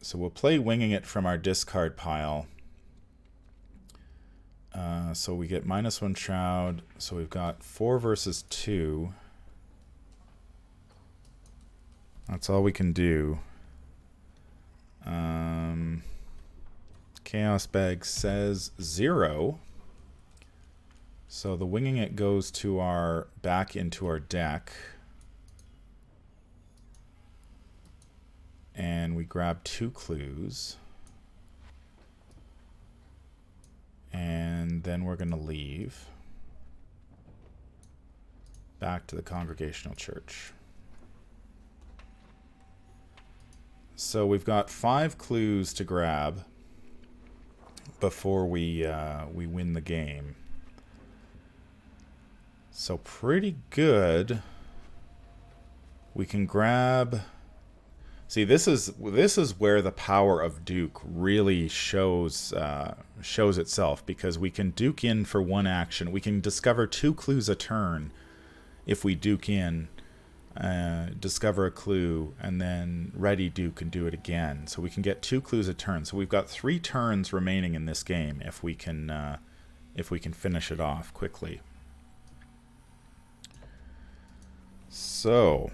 So we'll play winging it from our discard pile. So we get -1 shroud. So we've got 4 versus 2. That's all we can do. Chaos Bag says 0. So the winging it goes to our back into our deck. And we grab 2 clues. And then we're going to leave. Back to the Congregational Church. So we've got 5 clues to grab before we win the game. So pretty good. We can grab... See, this is where the power of Duke really shows itself, because we can Duke in for 1 action. We can discover 2 clues a turn if we Duke in, discover a clue, and then ready Duke and do it again. So we can get 2 clues a turn. So we've got 3 turns remaining in this game if we can finish it off quickly. So...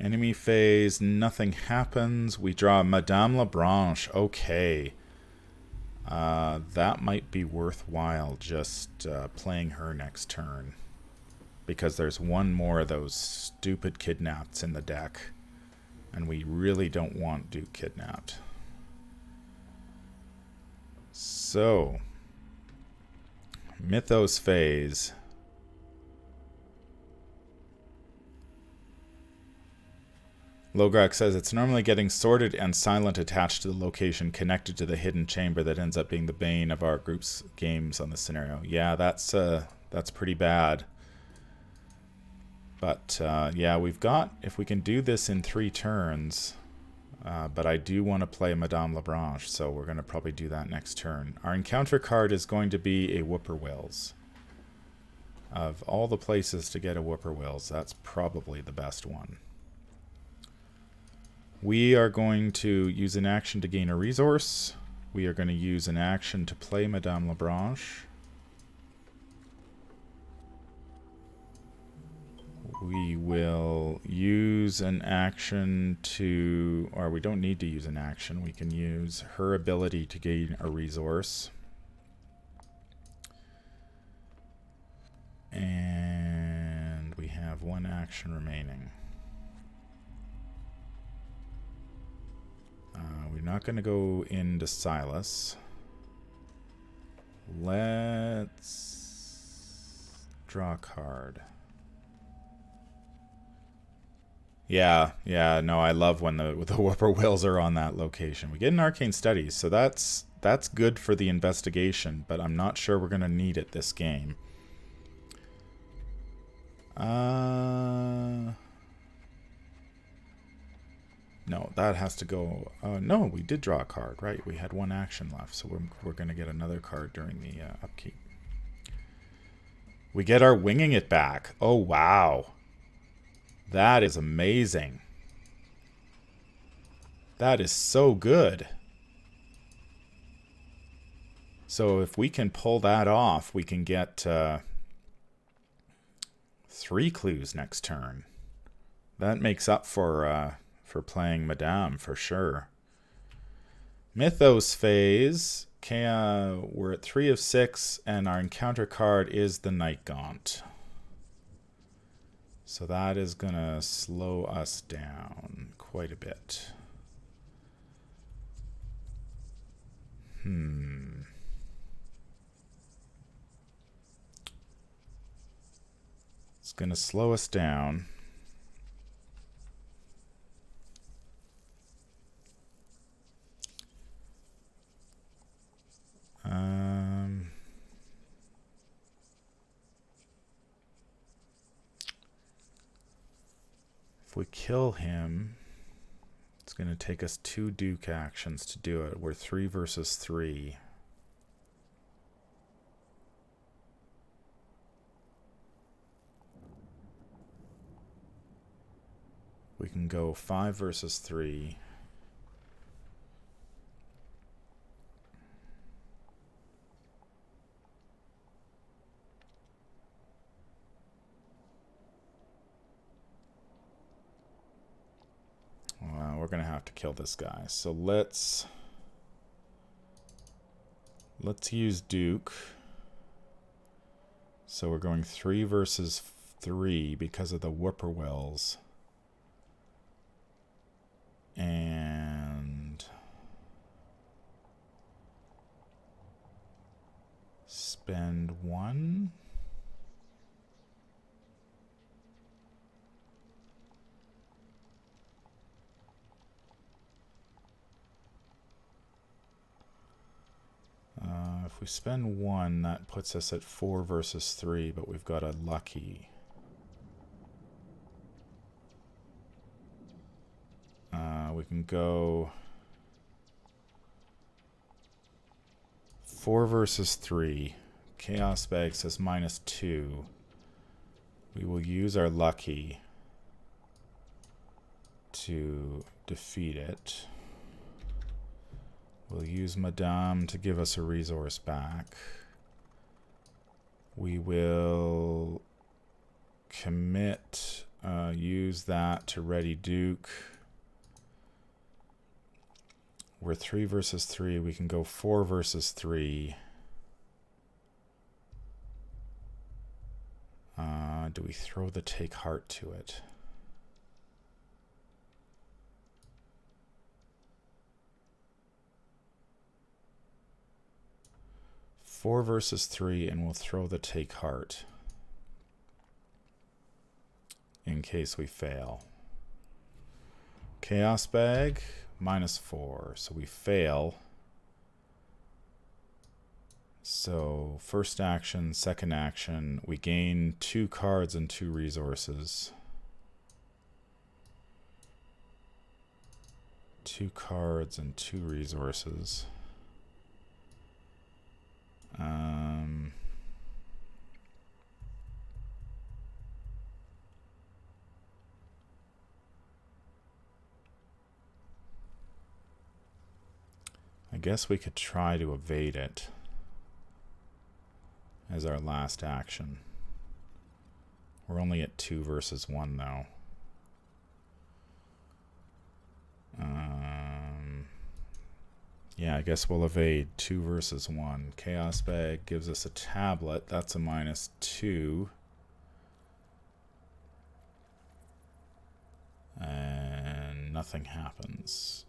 Enemy phase, nothing happens. We draw Madame Labranche. Okay. That might be worthwhile, just playing her next turn. Because there's 1 more of those stupid kidnapped in the deck. And we really don't want Duke kidnapped. So. Mythos phase. Lograk says it's normally getting sorted and silent attached to the location connected to the hidden chamber that ends up being the bane of our group's games on this scenario. Yeah, that's pretty bad. But yeah, we've got, if we can do this in 3 turns, but I do want to play Madame Labranche, so we're going to probably do that next turn. Our encounter card is going to be a Whippoorwills. Of all the places to get a Whippoorwills, that's probably the best one. We are going to use an action to gain a resource. We are going to use an action to play Madame Labranche. We will use an action to... Or we don't need to use an action. We can use her ability to gain a resource. And we have 1 action remaining. We're not going to go into Silas. Let's draw a card. Yeah, no, I love when the Whippoorwills are on that location. We get an Arcane Studies, so that's good for the investigation, but I'm not sure we're going to need it this game. No, that has to go... no, we did draw a card, right? We had one action left, so we're going to get another card during the upkeep. We get our winging it back. Oh, wow. That is amazing. That is so good. So if we can pull that off, we can get 3 clues next turn. That makes up for playing Madame, for sure. Mythos phase. We're at 3 of 6, and our encounter card is the Night Gaunt. So that is going to slow us down quite a bit. It's going to slow us down. If we kill him, it's going to take us 2 Duke actions to do it. We're 3 versus 3. We can go 5 versus 3. We're going to have to kill this guy. So let's use Duke. So we're going 3 versus 3 because of the whippoorwills. And spend 1. If we spend 1, that puts us at 4 versus 3, but we've got a lucky. We can go 4 versus 3. Chaos Bag says -2. We will use our lucky to defeat it. We'll use Madame to give us a resource back. We will commit, use that to ready Duke. We're 3 versus 3. We can go 4 versus 3. Do we throw the Take Heart to it? Four versus 3, and we'll throw the Take Heart in case we fail. Chaos Bag, -4, so we fail. So first action, second action, we gain 2 cards and 2 resources. 2 cards and 2 resources. I guess we could try to evade it as our last action. We're only at 2 versus 1 though. Yeah, I guess we'll evade 2 versus 1. Chaos Bag gives us a tablet. That's a -2. And nothing happens.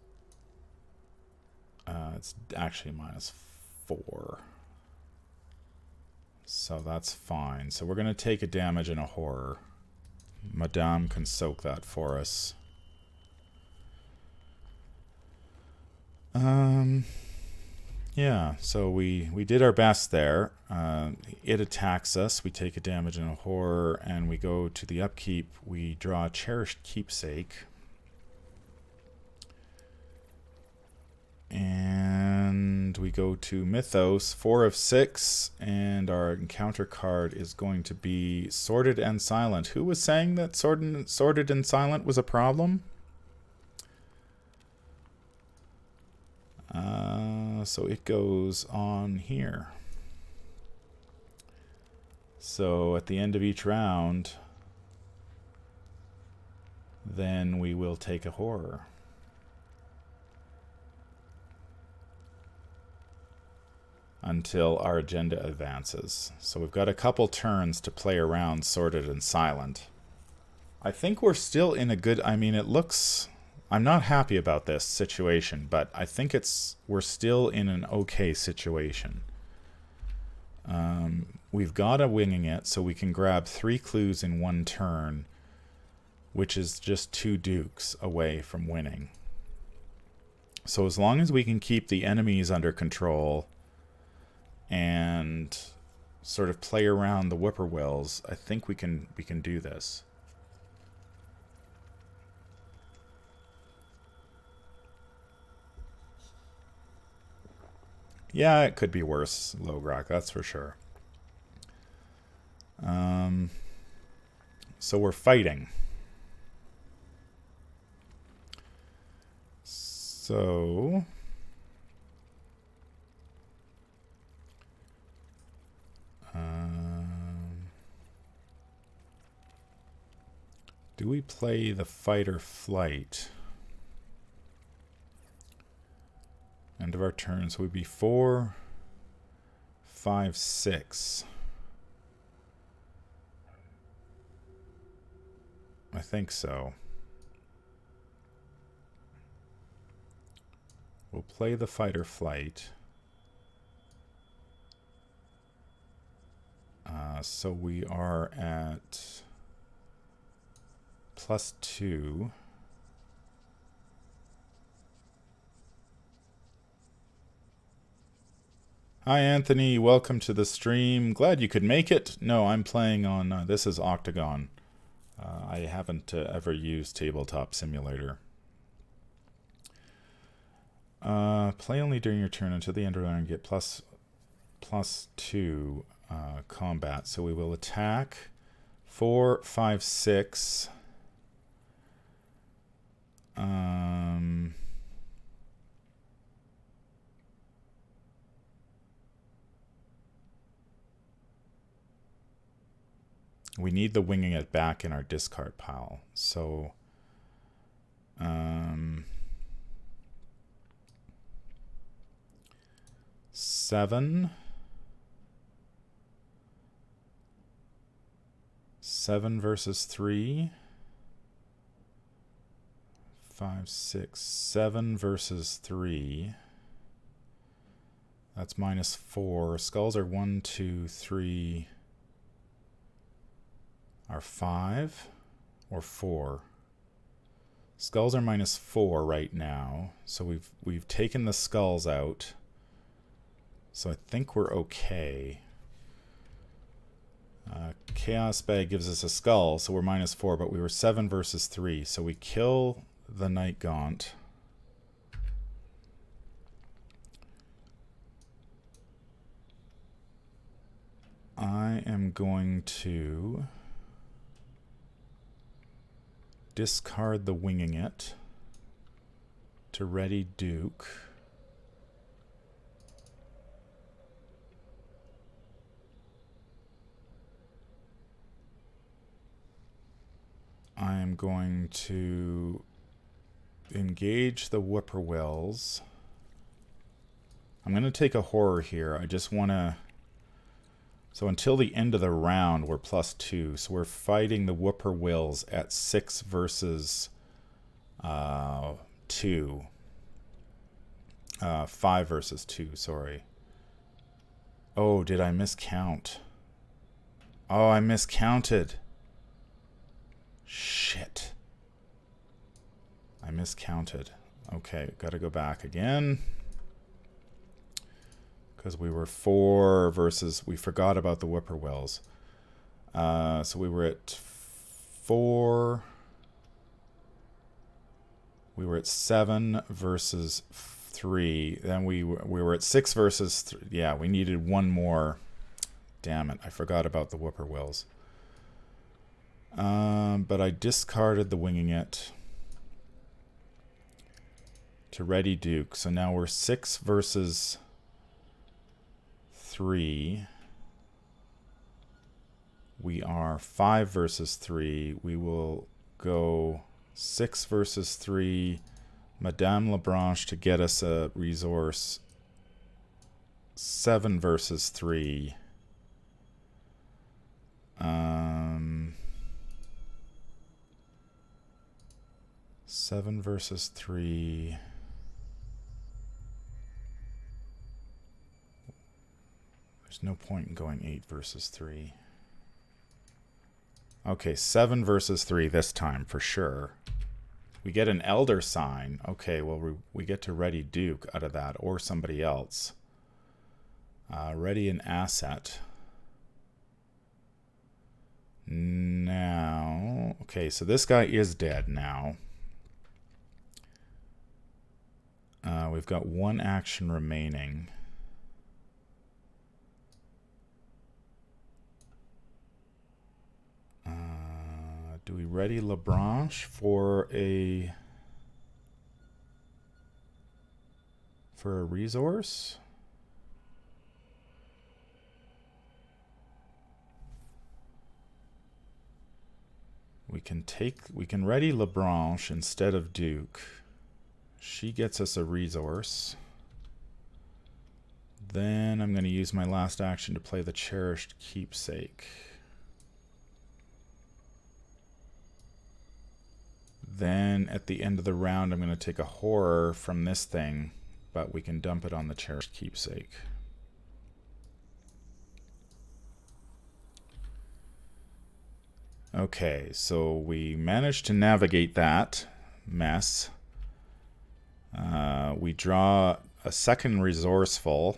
It's actually -4. So that's fine. So we're going to take a damage and a horror. Madame can soak that for us. Yeah, so we did our best there. It attacks us. We take a damage and a horror, and we go to the upkeep. We draw a Cherished Keepsake. And we go to Mythos, 4 of 6, and our encounter card is going to be Sorted and Silent. Who was saying that Sorted and Silent was a problem? So it goes on here. So at the end of each round, then we will take a horror. Until our agenda advances. So we've got a couple turns to play around Sorted and Silent. I think we're still in a good... I mean, it looks... I'm not happy about this situation, but I think we're still in an okay situation. We've got a Winging It, so we can grab 3 clues in 1 turn, which is just 2 dukes away from winning. So as long as we can keep the enemies under control and sort of play around the whippoorwills, I think we can do this. Yeah, it could be worse, Lograk, that's for sure. So we're fighting. So... do we play the fight or flight? End of our turn, so we'd be 4, 5, 6. I think so. We'll play the fight or flight. So we are at +2. Hi Anthony, welcome to the stream. Glad you could make it. No, I'm playing on, this is Octagon. I haven't ever used Tabletop Simulator. Play only during your turn until the end of the round and get +2 combat. So we will attack 4, 5, 6. We need the Winging It back in our discard pile. So 7 versus 3. 5, 6, 7 versus 3. That's -4. Skulls are 1, 2, 3. Are 5 or 4. Skulls are -4 right now, so we've taken the skulls out. So I think we're okay. Chaos Bag gives us a skull, so we're -4, but we were 7 versus 3, so we kill the Night Gaunt. I am going to discard the Winging It to ready Duke. I am going to engage the whippoorwills. I'm going to take a horror here. I just want to... So until the end of the round, we're +2. So we're fighting the whippoorwills at 6 versus 2. 5 versus 2, sorry. Oh, did I miscount? Oh, I miscounted. Shit. I miscounted. Okay, gotta go back again. Because we were 4 versus... We forgot about the whippoorwills. So we were at 4... We were at 7 versus 3. Then we were at 6 versus 3. Yeah, we needed one more. Damn it, I forgot about the whippoorwills. But I discarded the winging it to ready Duke. So now we're 6 versus 3. We are 5 versus 3. We will go 6 versus 3. Madame Lebranche to get us a resource. 7 versus 3. 7 versus 3. There's no point in going 8 versus 3. Okay, 7 versus 3 this time for sure. We get an Elder Sign. Okay, well, we get to ready Duke out of that, or somebody else. Ready an asset. Now, okay, so this guy is dead now. We've got one action remaining. Do we ready Lebranche for a resource? We can ready Lebranche instead of Duke. She gets us a resource. Then I'm going to use my last action to play the Cherished Keepsake. Then at the end of the round, I'm going to take a horror from this thing, but we can dump it on the Cherished Keepsake. Okay, so we managed to navigate that mess. We draw a second resourceful.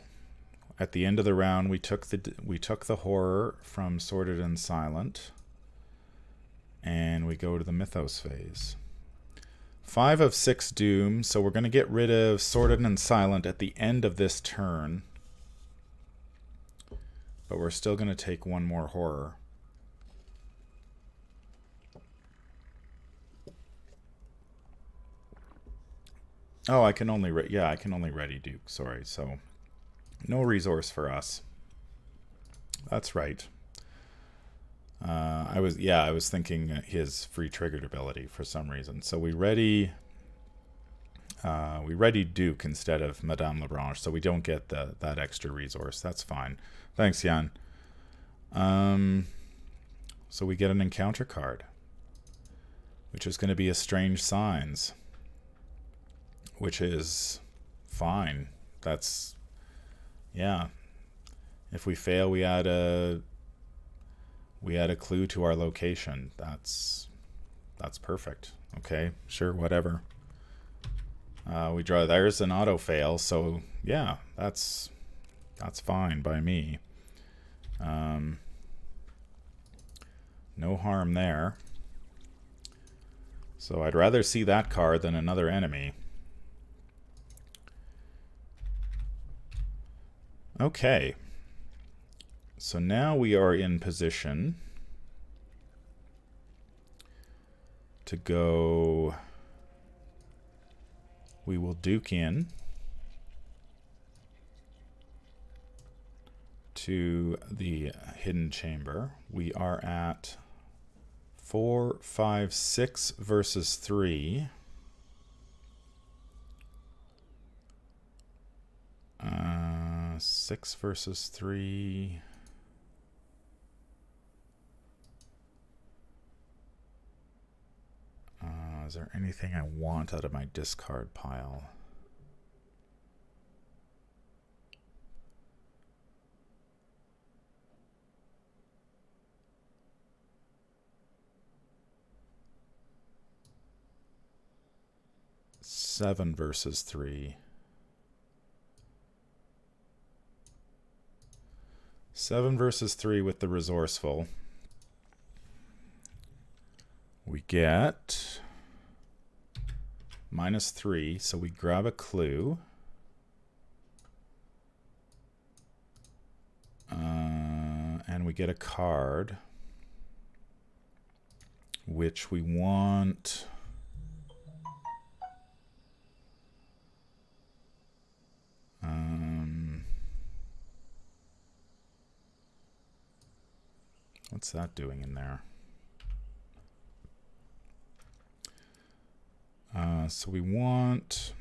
At the end of the round, we took the horror from Sordid and Silent, and we go to the Mythos phase. 5 of 6 doom, so we're going to get rid of Sordid and Silent at the end of this turn, but we're still going to take one more horror. Oh, I can only ready Duke. Sorry, so no resource for us. That's right. I was thinking his free triggered ability for some reason. So we ready Duke instead of Madame Lebranche, so we don't get that extra resource. That's fine. Thanks, Jan. So we get an encounter card, which is going to be a Strange Signs, which is fine. That's, yeah. If we fail, we add a clue to our location. That's perfect. Okay, sure, whatever. We draw. There's an auto fail, so yeah, that's fine by me. No harm there. So I'd rather see that card than another enemy. Okay. So now we are in position to go. We will Duke in to the hidden chamber. We are at 4, 5, 6 versus 3. 6 versus 3. Is there anything I want out of my discard pile? Seven versus 3. 7 versus 3 with the resourceful. We get -3, so we grab a clue. get a card, which we want. What's that doing in there? So we want.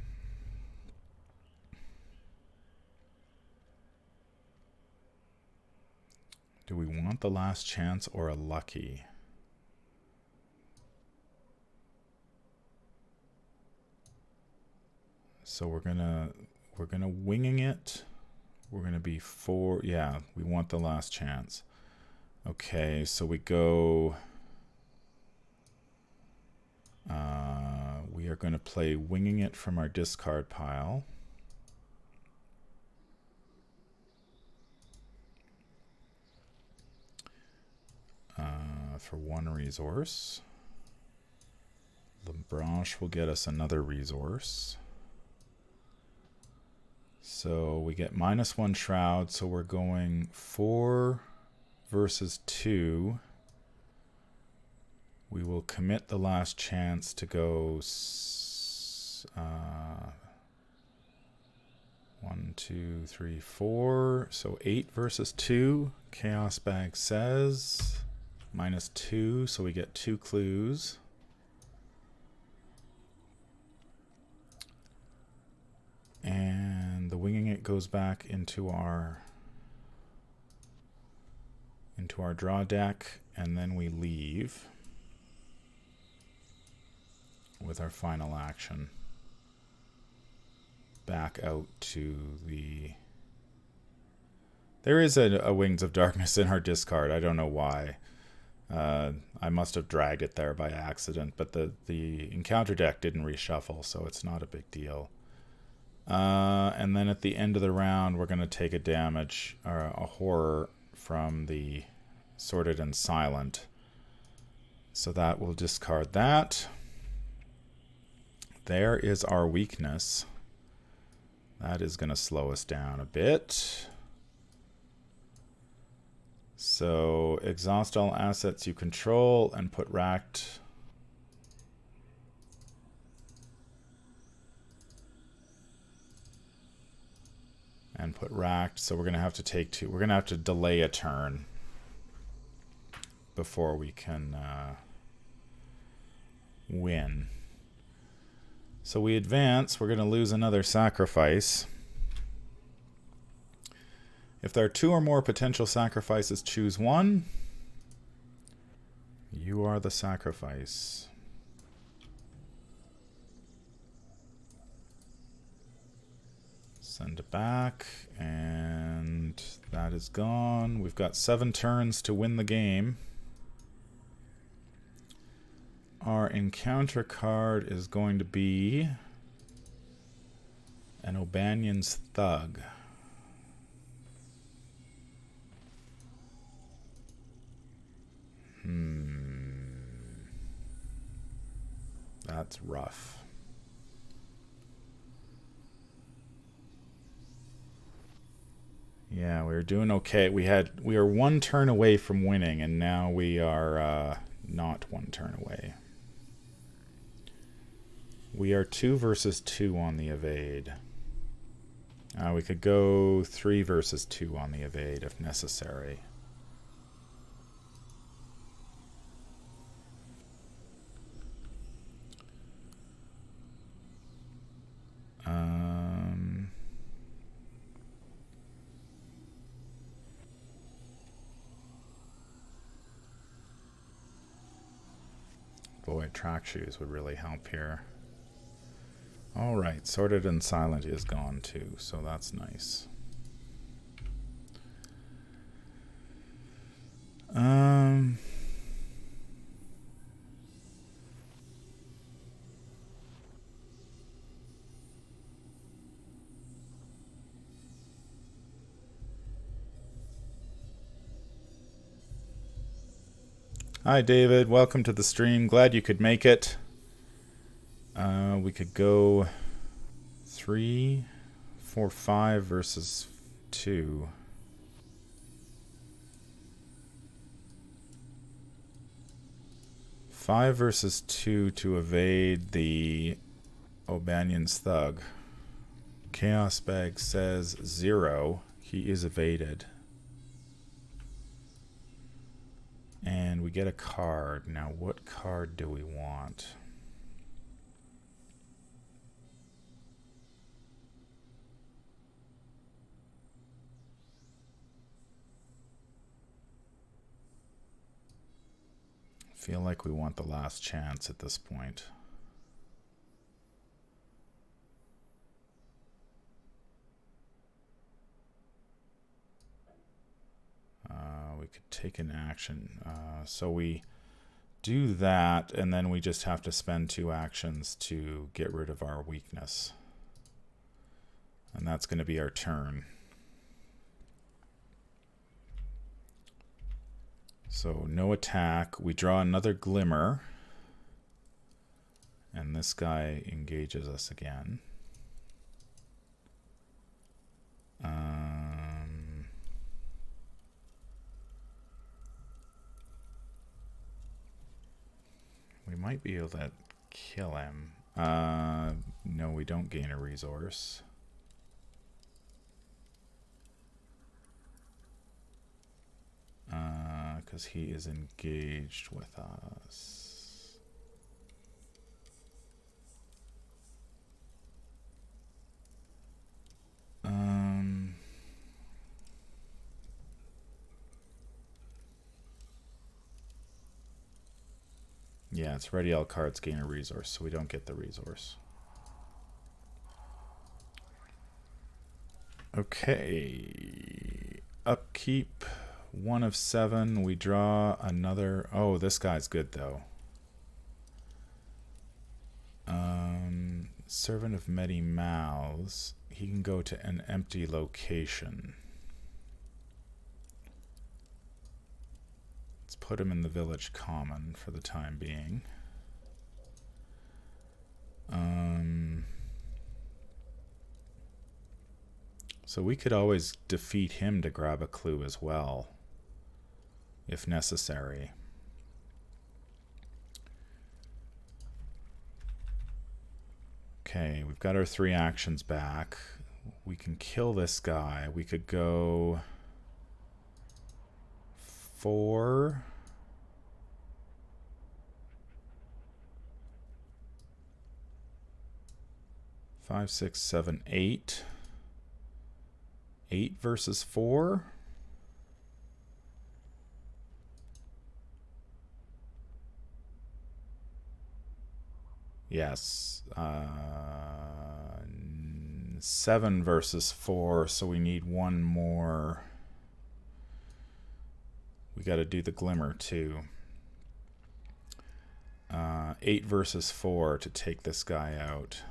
Do we want the last chance or a lucky? So we're gonna winging it. We're gonna be 4. Yeah, we want the last chance. Okay, so we go. We are going to play winging it from our discard pile. For 1 resource. The branch will get us another resource. So we get -1 shroud, so we're going 4 versus 2. We will commit the last chance to go 1, 2, 3, 4. So 8 versus 2. Chaos Bag says -2, so we get 2 clues. And the winging it goes back into our draw deck, and then we leave with our final action back out to the. There is a Wings of Darkness in our discard. I don't know why. I must have dragged it there by accident, but the encounter deck didn't reshuffle, so it's not a big deal. And then at the end of the round, we're going to take a damage or a horror from the Sorted and Silent. So that will discard that. There is our weakness. That is going to slow us down a bit. So exhaust all assets you control and put racked. And put racked. So we're going to have to take 2. We're going to have to delay a turn before we can win. So we advance. We're going to lose another sacrifice. If there are 2 or more potential sacrifices, choose 1. You are the sacrifice. Send it back, and that is gone. We've got 7 turns to win the game. Our encounter card is going to be an O'Banion's Thug. That's rough. Yeah, we were doing okay. We are 1 turn away from winning, and now we are not 1 turn away. We are 2 versus 2 on the evade. We could go 3 versus 2 on the evade if necessary. Boy, track shoes would really help here. Alright, Sorted and Silent is gone too, so that's nice. Hi David, welcome to the stream. Glad you could make it. We could go 3, 4, 5 versus 2. 5 versus 2 to evade the O'Banion's Thug. Chaos Bag says 0. He is evaded. And we get a card. Now, what card do we want? Feel like we want the last chance at this point. We could take an action. So we do that, and then we just have to spend 2 actions to get rid of our weakness. And that's going to be our turn. So no attack. We draw another glimmer. And this guy engages us again. We might be able to kill him. No, we don't gain a resource. Because he is engaged with us. Yeah, it's ready all cards gain a resource, so we don't get the resource. Okay. Upkeep. 1 of 7. We draw another. Oh, this guy's good though. Servant of Many Mouths. He can go to an empty location. Let's put him in the village common for the time being. So we could always defeat him to grab a clue as well, if necessary. Okay, we've got our 3 actions back. We can kill this guy. We could go 4. 5, 6, 7, 8. 8 versus 4. Yes. 7 versus 4, so we need 1 more. We got to do the glimmer too. 8 versus 4 to take this guy out.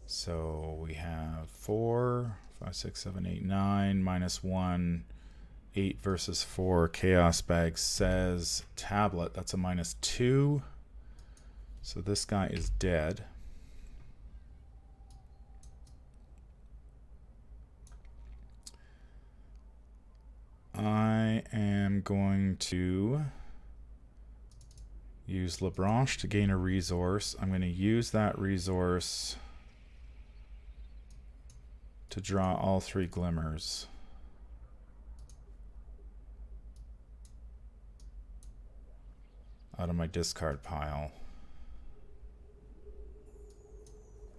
So we have 4, 5, 6, 7, 8, 9, minus 1, 8 versus 4. Chaos Bag says tablet. That's a minus 2. So this guy is dead. I am going to use Lebranche to gain a resource. I'm going to use that resource to draw all 3 glimmers. Out of my discard pile.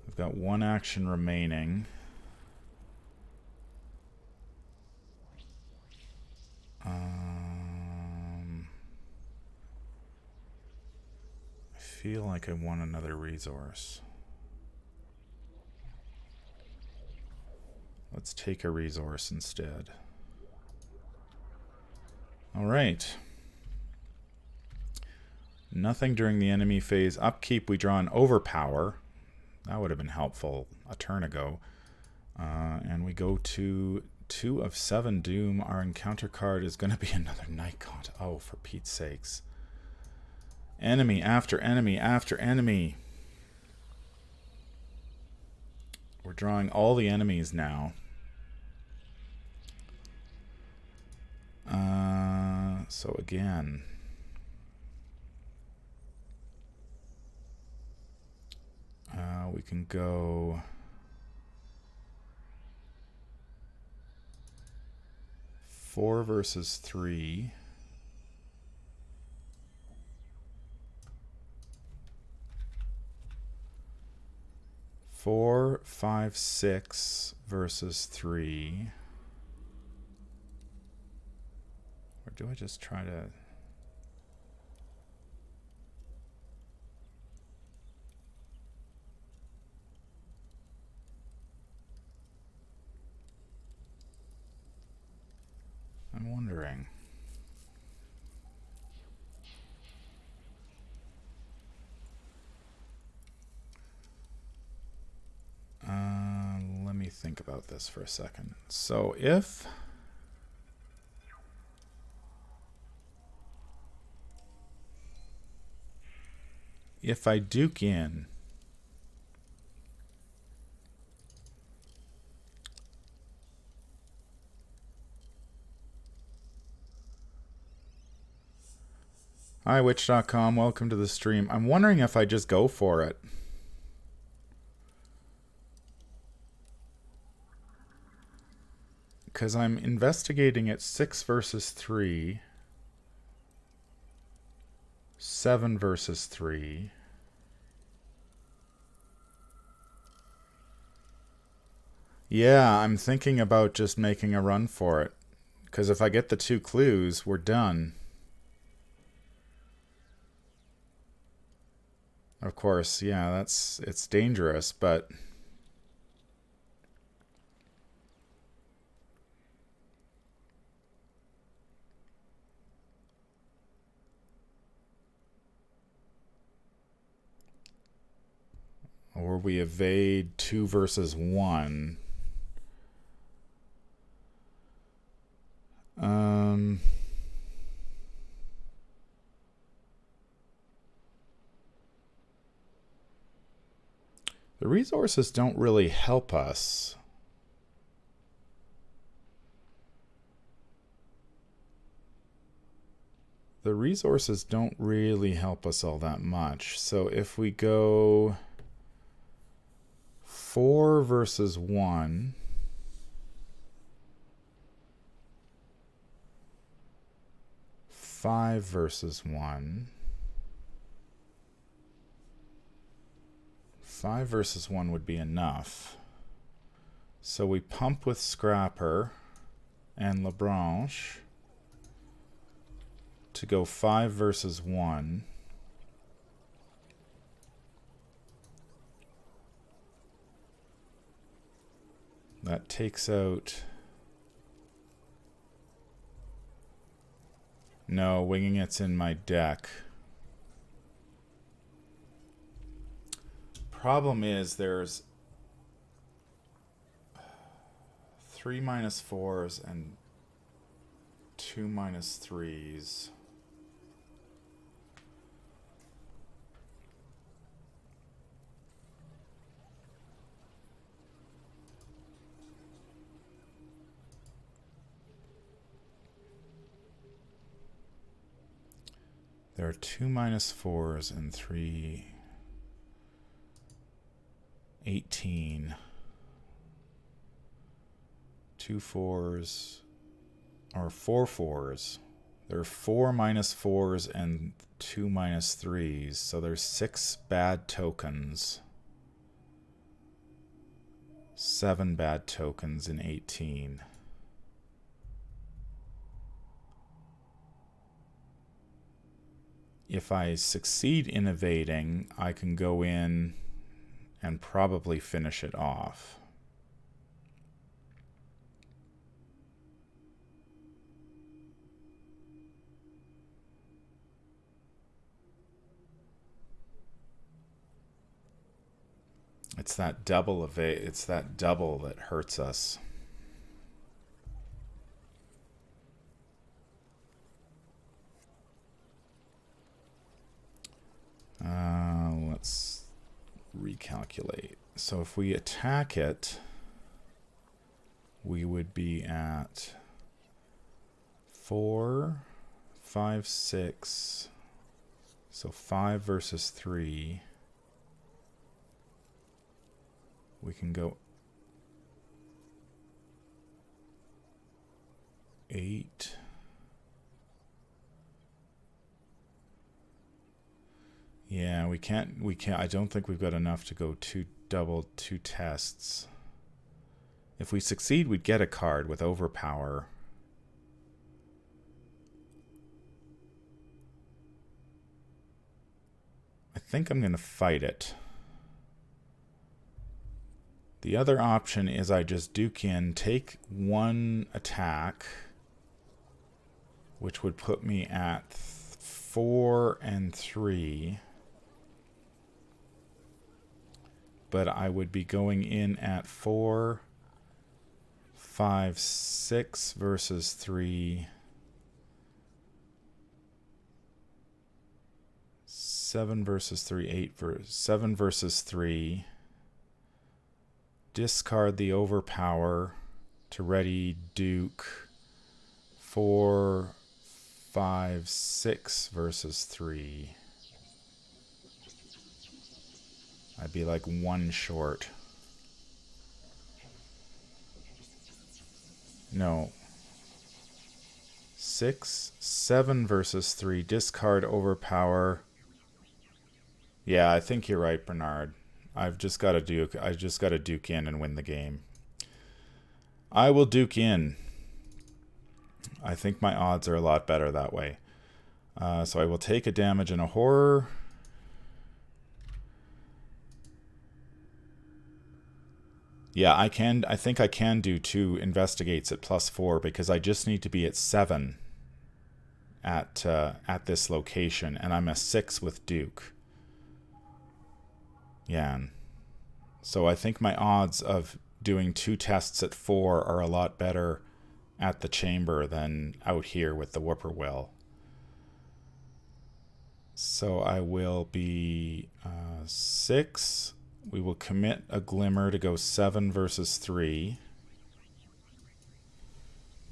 I've got 1 action remaining. I feel like I want another resource. Let's take a resource instead. All right. Nothing during the enemy phase. Upkeep, we draw an overpower. That would have been helpful a turn ago. And we go to 2 of 7 doom. Our encounter card is going to be another Night Gaunt. Oh, for Pete's sakes. Enemy after enemy after enemy. We're drawing all the enemies now. So again, we can go 4 versus 3. Four, 5, 6 versus 3. Or do I just try to... I'm wondering. Let me think about this for a second. So if I duke in, hi witch.com, welcome to the stream. I'm wondering if I just go for it. Because I'm investigating at 6 versus 3, 7 versus 3. Yeah, I'm thinking about just making a run for it. Because if I get the 2 clues, we're done. Of course, yeah, it's dangerous, but... Or we evade 2 versus 1. The resources don't really help us. The resources don't really help us all that much. So if we go 4 versus 1, five versus 1, 5 versus 1 would be enough. So we pump with Scrapper and Labranche to go 5 versus 1. That takes out... No, Winging It's in my deck. Problem is there's 3 -4s and 2 -3s. There are 2 -4s and 3... 18. 2 4s or 4 4s. There are 4 -4s and 2 -3s, so there's 6 bad tokens. 7 bad tokens in 18. If I succeed in evading, I can go in and probably finish it off. It's that double it's that double that hurts us. Let's recalculate. So if we attack it, we would be at 4, 5, 6. So 5 versus 3. We can go 8. Yeah, we can't, I don't think we've got enough to go double two tests. If we succeed, we'd get a card with overpower. I think I'm going to fight it. The other option is I just duke in, take one attack, which would put me at 4 and 3. But I would be going in at 4, 5, 6 versus 3. 7 versus 3, 8 versus 7 versus 3. Discard the overpower to ready Duke. 4, 5, 6 versus 3. I'd be like 1 short. No. 6, 7 versus 3. Discard overpower. Yeah, I think you're right, Bernard. I've just got to duke. I just got to duke in and win the game. I will duke in. I think my odds are a lot better that way. So I will take a damage and a horror. Yeah, I think I can do 2 investigates at +4 because I just need to be at 7 at this location, and I'm a 6 with Duke. Yeah. So I think my odds of doing 2 tests at 4 are a lot better at the chamber than out here with the whippoorwill. So I will be 6. We will commit a glimmer to go 7 versus 3.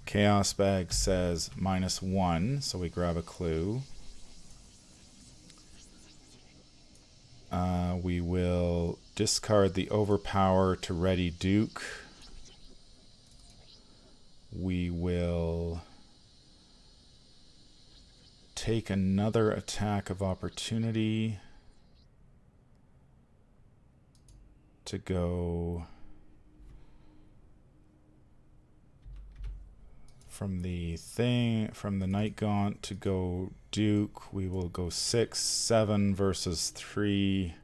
Chaos Bag says -1, so we grab a clue. We will discard the overpower to ready Duke. We will take another attack of opportunity to go from the Night Gaunt to go Duke. We will go 6, 7 versus 3.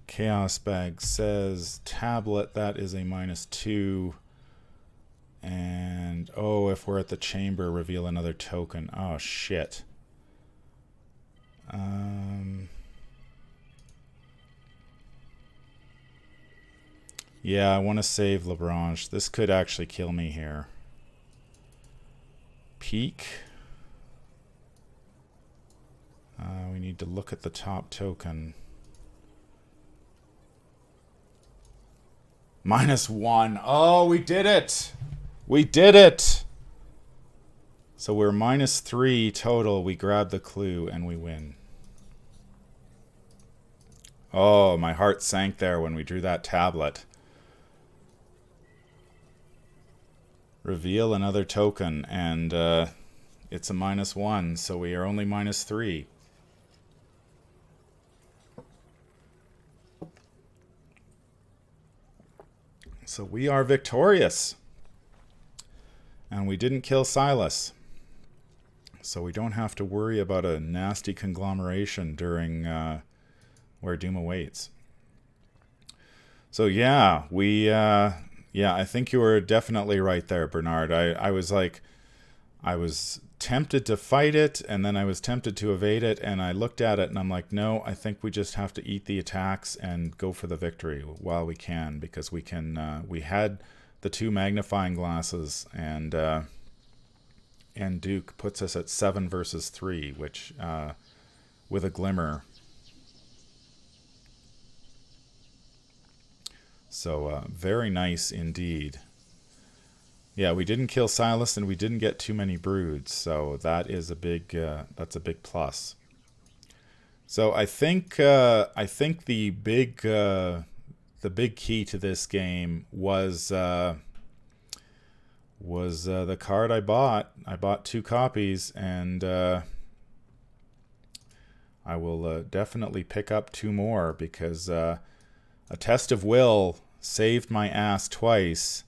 Chaos Bag says tablet, that is a -2. And oh, if we're at the chamber, reveal another token. Oh shit. Yeah, I want to save Labranche. This could actually kill me here. Peak. We need to look at the top token. -1. Oh, we did it! We did it! So we're -3 total. We grab the clue and we win. Oh, my heart sank there when we drew that tablet. Reveal another token, and it's a -1, so we are only -3. So we are victorious. And we didn't kill Silas. So we don't have to worry about a nasty conglomeration during Where Doom Awaits. So yeah, I think you were definitely right there, Bernard. I was tempted to fight it, and then I was tempted to evade it, and I looked at it and I'm like, no, I think we just have to eat the attacks and go for the victory while we can, because we had the 2 magnifying glasses, and Duke puts us at 7 versus 3, which with a glimmer. So very nice indeed. Yeah, we didn't kill Silas, and we didn't get too many broods, so that is a big that's a big plus. So I think the big the big key to this game was the card I bought. I bought 2 copies, and I will definitely pick up 2 more, because a Test of Will saved my ass twice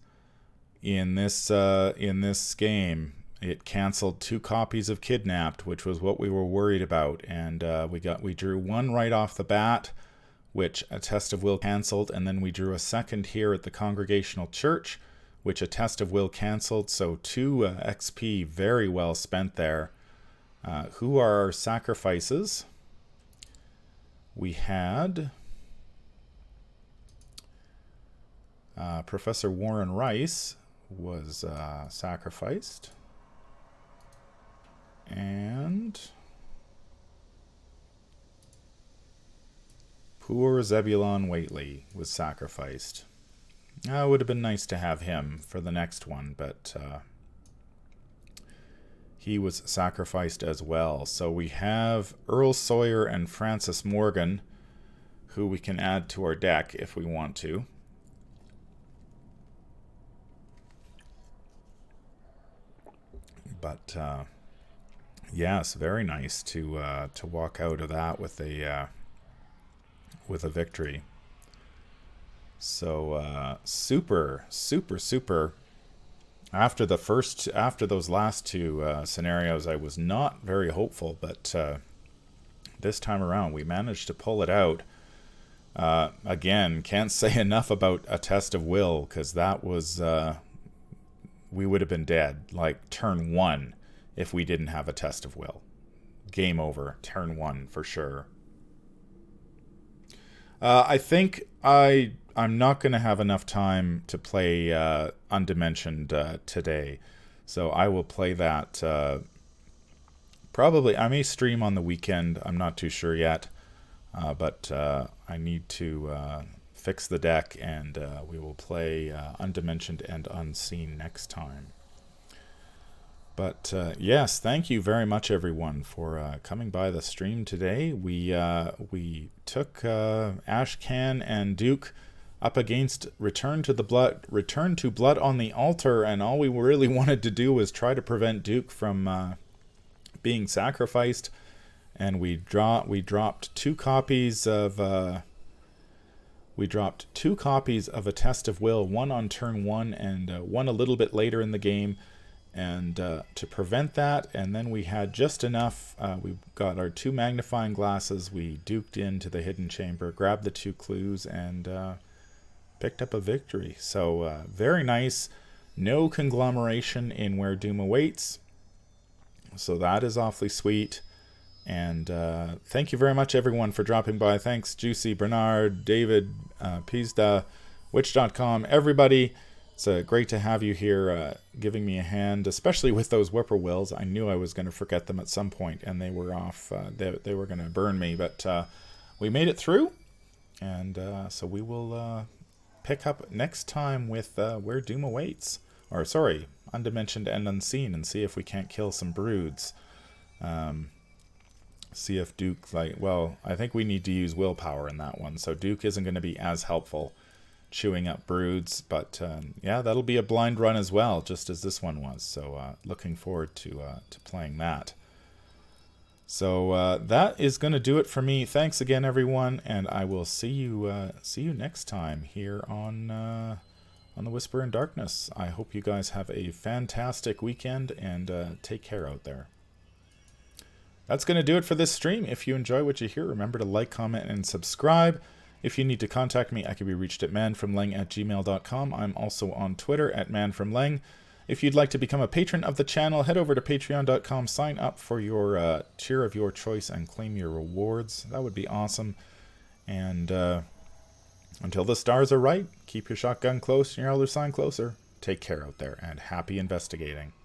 in this game. It canceled 2 copies of Kidnapped, which was what we were worried about, and we drew 1 right off the bat, which a Test of Will canceled, and then we drew a second here at the Congregational Church, which a Test of Will canceled. So 2 XP very well spent there. Who are our sacrifices? We had Professor Warren Rice was sacrificed, and poor Zebulon Whately was sacrificed. It would have been nice to have him for the next one, but he was sacrificed as well. So we have Earl Sawyer and Francis Morgan, who we can add to our deck if we want to. But yes, very nice to walk out of that with a victory. So super. After those last 2 scenarios, I was not very hopeful, but this time around we managed to pull it out. Again, can't say enough about a Test of Will, because that was we would have been dead like turn 1 if we didn't have a Test of Will. Game over, turn 1 for sure. I think I'm not going to have enough time to play Undimensioned today, so I will play that probably. I may stream on the weekend, I'm not too sure yet, but I need to fix the deck, and we will play Undimensioned and Unseen next time. But yes, thank you very much, everyone, for coming by the stream today. We took Ashcan and Duke up against Return to Blood on the Altar, and all we really wanted to do was try to prevent Duke from being sacrificed. And we dropped 2 copies of a Test of Will, 1 on turn 1 and 1 a little bit later in the game. And to prevent that, and then we had just enough. We got our 2 magnifying glasses. We duked into the hidden chamber, grabbed the 2 clues, and picked up a victory. So very nice. No conglomeration in Where Doom Awaits. So that is awfully sweet. And thank you very much, everyone, for dropping by. Thanks, Juicy, Bernard, David, Pizda, Witch.com, everybody. It's great to have you here giving me a hand, especially with those whippoorwills. I knew I was going to forget them at some point, and they were off. They were going to burn me, but we made it through. And so we will pick up next time with Where Doom Awaits. Or, sorry, Undimensioned and Unseen, and see if we can't kill some broods. See if Duke, I think we need to use willpower in that one, so Duke isn't going to be as helpful chewing up broods, but yeah, that'll be a blind run as well, just as this one was, so looking forward to playing that. So that is going to do it for me. Thanks again, everyone, and I will see you next time here on The Whisper in Darkness. I hope you guys have a fantastic weekend, and take care out there. That's going to do it for this stream. If you enjoy what you hear, remember to like, comment, and subscribe. If you need to contact me, I can be reached at manfromleng@gmail.com. I'm also on Twitter at manfromleng. If you'd like to become a patron of the channel, head over to patreon.com, sign up for your tier of your choice, and claim your rewards. That would be awesome. And until the stars are right, keep your shotgun close and your elder sign closer. Take care out there, and happy investigating.